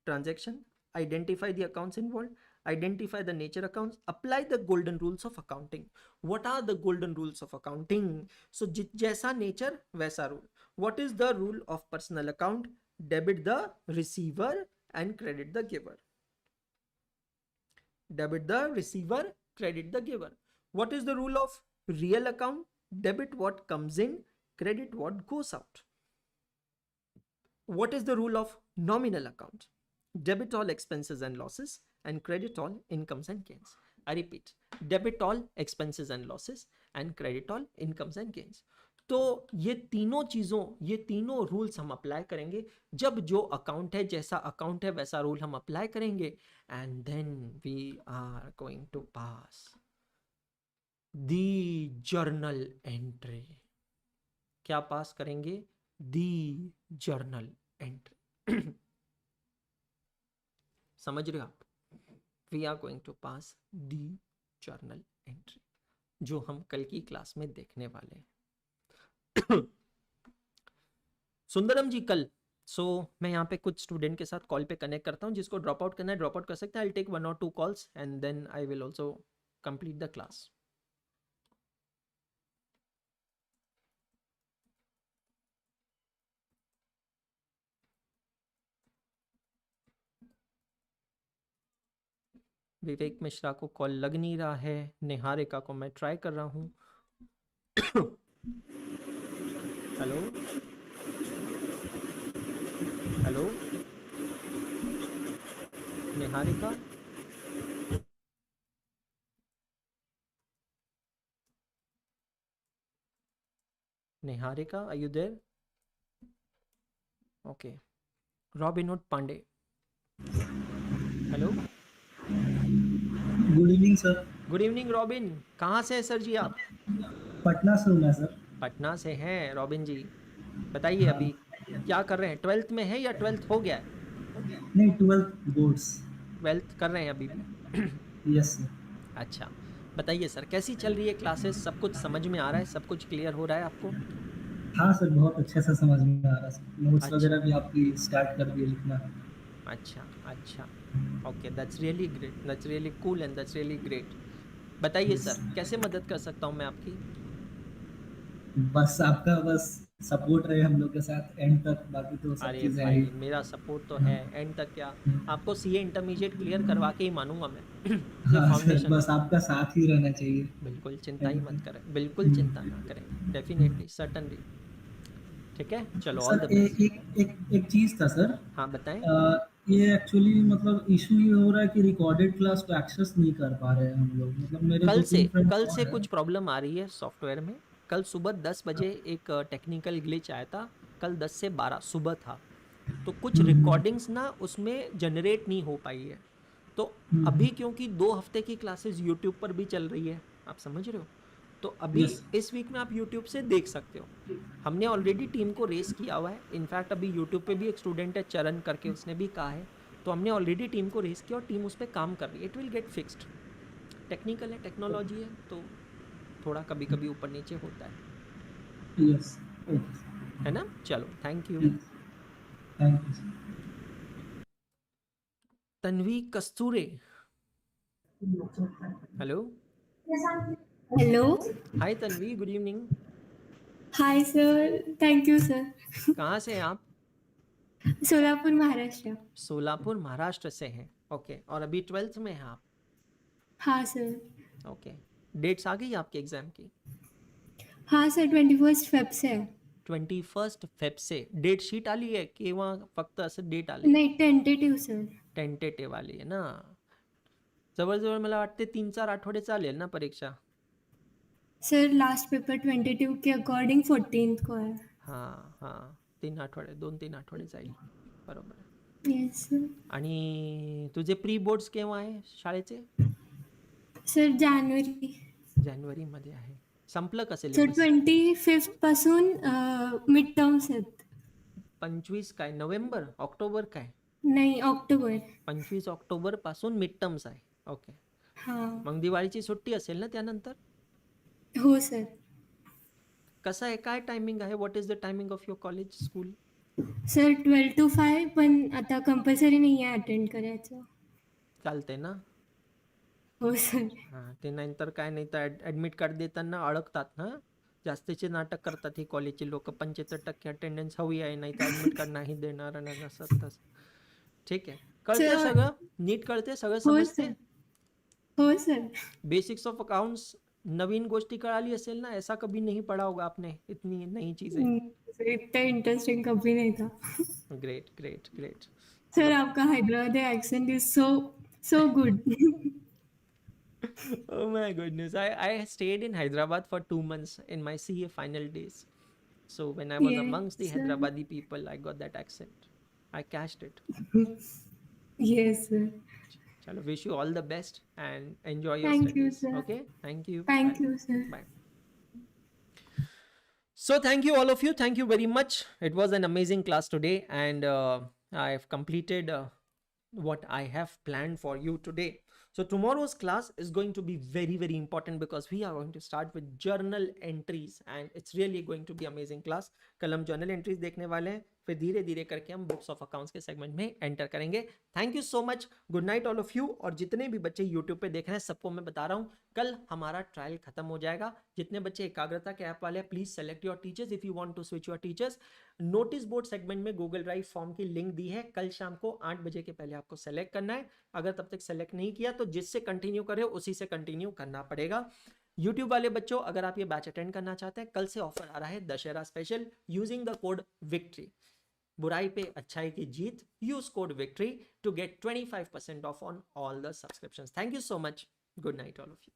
[SPEAKER 1] transaction, identify the accounts involved, identify the nature accounts, apply the golden rules of accounting. What are the golden rules of accounting? So जैसा nature वैसा rule. What is the rule of personal account? Debit the receiver and credit the giver. Debit the receiver, credit the giver. What is the rule of real account? Debit what comes in, credit what goes out. What is the rule of nominal account? Debit all expenses and losses and credit all incomes and gains. I repeat, debit all expenses and losses and credit all incomes and gains. तो ये तीनों चीज़ों, ये तीनों रूल्स हम अप्लाई करेंगे। जब जो अकाउंट है, जैसा अकाउंट है वैसा रूल हम अप्लाई करेंगे, and then we are going to pass the journal entry. क्या पास करेंगे? The journal entry. समझ रहे हो आप? We are going to pass the journal entry, जो हम कल की क्लास में देखने वाले हैं। सुंदरम जी कल, मैं यहाँ पे कुछ स्टूडेंट के साथ कॉल पे कनेक्ट करता हूँ, जिसको ड्रॉप आउट करना है ड्रॉप आउट कर सकते हैं। I will take 1 or 2 calls and then I will also complete the class. Vivek Mishra को कॉल लग नहीं रहा है, निहारिका को मैं ट्राई कर रहा हूँ। Hello hello Niharika, Niharika, are you there? Okay, Robin Hood Pandey, hello,
[SPEAKER 2] good evening sir.
[SPEAKER 1] Good evening Robin. कहाँ से है सर जी आप?
[SPEAKER 2] पटना से हूँ मैं सर।
[SPEAKER 1] पटना से हैं रॉबिन जी। बताइए
[SPEAKER 2] हाँ।
[SPEAKER 1] अभी क्या कर रहे हैं? 12th में है या 12th हो गया है?
[SPEAKER 2] नहीं, 12th बोर्ड्स।
[SPEAKER 1] 12th कर रहे हैं अभी भी?
[SPEAKER 2] Yes sir.
[SPEAKER 1] अच्छा, बताइए सर कैसी चल रही है क्लासेस? सब कुछ समझ में आ रहा है? सब कुछ क्लियर हो रहा है आपको?
[SPEAKER 2] हाँ सर, बहुत अच्छे से समझ में आ रहा है। नोट्स
[SPEAKER 1] अच्छा
[SPEAKER 2] वगैरह भी आपकी स्टार्ट कर दिए लिखना।
[SPEAKER 1] अच्छा अच्छा, okay, that's really great, that's really cool and that's really great. बताइए
[SPEAKER 2] यस।
[SPEAKER 1] सर कैसे मदद कर सकता हूँ मैं आपकी?
[SPEAKER 2] बस आपका बस सपोर्ट रहे हम लोग के साथ एंड तक, बाकी तो सब
[SPEAKER 1] अरे
[SPEAKER 2] चीज़ें ही।
[SPEAKER 1] भाई मेरा सपोर्ट तो है एंड तक क्या, आपको सीए इंटरमीडिएट क्लियर करवा के ही मानूंगा मैं। सिर्फ
[SPEAKER 2] हाँ सर,
[SPEAKER 1] फाउंडेशन,
[SPEAKER 2] बस आपका साथ ही रहना चाहिए
[SPEAKER 1] बिल्कुल चिंता ही
[SPEAKER 2] एंड
[SPEAKER 1] मत
[SPEAKER 2] तक।
[SPEAKER 1] करें, बिल्कुल चिंता ना करें, डेफिनेटली सर्टनली। ठीक है, चलो ऑल
[SPEAKER 2] सर
[SPEAKER 1] द
[SPEAKER 2] एक
[SPEAKER 1] बेस्ट।
[SPEAKER 2] एक एक एक चीज़ था सर।
[SPEAKER 1] हाँ बताएं।
[SPEAKER 2] ये एक्चुअली मतलब इशू ये हो रहा है कि रिकॉर्डेड क्लास को एक्सेस नहीं कर पा रहे हैं हम लोग, मतलब मेरे दो तीन फ्रेंड्स
[SPEAKER 1] कल
[SPEAKER 2] और
[SPEAKER 1] से
[SPEAKER 2] हैं।
[SPEAKER 1] कुछ प्रॉब्लम आ रही है सॉफ्टवेयर में। कल सुबह 10 बजे एक टेक्निकल ग्लिच आया था, कल 10 से 12 सुबह था, तो कुछ
[SPEAKER 2] हम्म,
[SPEAKER 1] रिकॉर्डिंग्स ना उसमें जनरेट नहीं हो पाई है। तो
[SPEAKER 2] हम्म,
[SPEAKER 1] अभी क्योंकि 2 हफ्ते की क्लासेस यूट्यूब पर भी चल रही है, आप समझ रहे हो, तो अभी
[SPEAKER 2] यस।
[SPEAKER 1] इस वीक में आप यूट्यूब से देख सकते हो। हमने ऑलरेडी टीम को रेस किया हुआ है, इनफैक्ट अभी यूट्यूब पे भी एक स्टूडेंट है चरण करके, उसने भी कहा है, तो हमने ऑलरेडी टीम को रेस किया और टीम उस पर काम कर रही है। It will get fixed. Technical है, टेक्नोलॉजी है, तो थोड़ा कभी कभी ऊपर नीचे होता
[SPEAKER 2] यस। ओके।
[SPEAKER 1] है ना। चलो thank you.
[SPEAKER 2] Thank you sir.
[SPEAKER 1] Tanvi कस्तूरे, hello,
[SPEAKER 3] hello.
[SPEAKER 1] Hi Tanvi, good evening.
[SPEAKER 3] Hi sir, thank you sir.
[SPEAKER 1] कहाँ से हैं आप?
[SPEAKER 3] सोलापुर महाराष्ट्र।
[SPEAKER 1] सोलापुर महाराष्ट्र से हैं, ओके, और अभी 12th में हैं आप?
[SPEAKER 3] हाँ सर।
[SPEAKER 1] ओके, डेट्स आ गई आपके एग्जाम की?
[SPEAKER 3] हाँ सर, 21 फेब से है।
[SPEAKER 1] 21 फेब से डेट शीट आली आहे किंवा फक्त असं डेट आली?
[SPEAKER 3] नाही, टेंटेटिव्ह सर.
[SPEAKER 1] टेंटेटिव्ह आली आहे ना. जवळजवळ मला वाटते 3-4 आठवडे चालेल ना परीक्षा?
[SPEAKER 3] सर लास्ट पेपर टेंटेटिव्ह के अकॉर्डिंग 14th को है.
[SPEAKER 1] हां हां, 3 आठवडे, 2-3 आठवडे जाईल, बरोबर आहे.
[SPEAKER 3] Yes sir.
[SPEAKER 1] आणि तुझे प्री बोर्ड्स केव्हा आहे शाळेचे?
[SPEAKER 3] सर जानेवारी.
[SPEAKER 1] जानेवारीमध्ये आहे. संपलं का
[SPEAKER 3] सर
[SPEAKER 1] सिलेबस?
[SPEAKER 3] 25 पासून मिड टर्म्स आहेत.
[SPEAKER 1] 25 काय नोव्हेंबर ऑक्टोबर काय?
[SPEAKER 3] नाही, ऑक्टोबर.
[SPEAKER 1] 25 ऑक्टोबर पासून मिड टर्म्स आहे. ओके.
[SPEAKER 3] हां.
[SPEAKER 1] मग दिवाळीची सुट्टी असेल ना त्यानंतर?
[SPEAKER 3] हो सर.
[SPEAKER 1] कसं आहे, काय टायमिंग आहे? What is the timing of your college school?
[SPEAKER 3] Sir 12 to 5 पण आता कंपल्सरी नाही आहे अटेंड करायचं.
[SPEAKER 1] चालते ना?
[SPEAKER 3] हो सर.
[SPEAKER 1] हां, ते नंतर काय नाही तर ॲडमिट कार्ड देताना अडकतात ना, जास्तीचे नाटक करतात ही कॉलेजची लोक. 75% अटेंडन्स हवी आहे, नाही तर ॲडमिट कार्ड नाही देणार आणि असं तसं. ठीक आहे, कळते
[SPEAKER 3] सर
[SPEAKER 1] सगळं नीट, कळते सगळं,
[SPEAKER 3] हो
[SPEAKER 1] समजते.
[SPEAKER 3] सर. हो सर.
[SPEAKER 1] बेसिक्स ऑफ अकाउंट्स नवीन गोष्टी कळाली असेल ना, ऐसा कभी नहीं पढ़ा होगा आपने इतनी नई चीजें.
[SPEAKER 3] सर इतना इंटरेस्टिंग कभी नहीं था.
[SPEAKER 1] Great great great.
[SPEAKER 3] सर आपका Hyderabadi accent is so good.
[SPEAKER 1] Oh my goodness. I stayed in Hyderabad for 2 months in my CA final days. So when I was amongst the
[SPEAKER 3] Yes, sir.
[SPEAKER 1] Hyderabadi people, I got that accent. I cashed it.
[SPEAKER 3] Yes, sir.
[SPEAKER 1] Chalo, wish you all the best and enjoy your
[SPEAKER 3] Thank you,
[SPEAKER 1] studies.
[SPEAKER 3] sir.
[SPEAKER 1] Okay? Thank you.
[SPEAKER 3] Thank
[SPEAKER 1] Bye.
[SPEAKER 3] you, sir.
[SPEAKER 1] Bye. So thank you all of you. Thank you very much. It was an amazing class today, and I've completed what I have planned for you today. So tomorrow's class is going to be very, very important because we are going to start with journal entries, and it's really going to be amazing class. कल हम journal entries देखने वाले हैं, फिर धीरे धीरे करके हम बुक्स ऑफ अकाउंट्स के सेगमेंट में एंटर करेंगे. Thank you so much. Good night all of you. और जितने भी बच्चे यूट्यूब पे देख रहे हैं सबको मैं बता रहा हूँ, कल हमारा ट्रायल खत्म हो जाएगा. जितने बच्चे एकाग्रता के ऐप वाले, please select your teachers if you want to switch your teachers. Notice board segment में गूगल ड्राइव फॉर्म की लिंक दी है. कल शाम को 8 बजे के पहले आपको सेलेक्ट करना है. अगर तब तक सेलेक्ट नहीं किया तो जिससे कंटिन्यू करे उसी से कंटिन्यू करना पड़ेगा. यूट्यूब वाले बच्चों, अगर आप ये बैच अटेंड करना चाहते हैं, कल से ऑफर आ रहा है Dussehra special using the code victory. बुराई पे अच्छाई की जीत. Use code victory to get 25% off on all the subscriptions. Thank you so much. Good night all of you.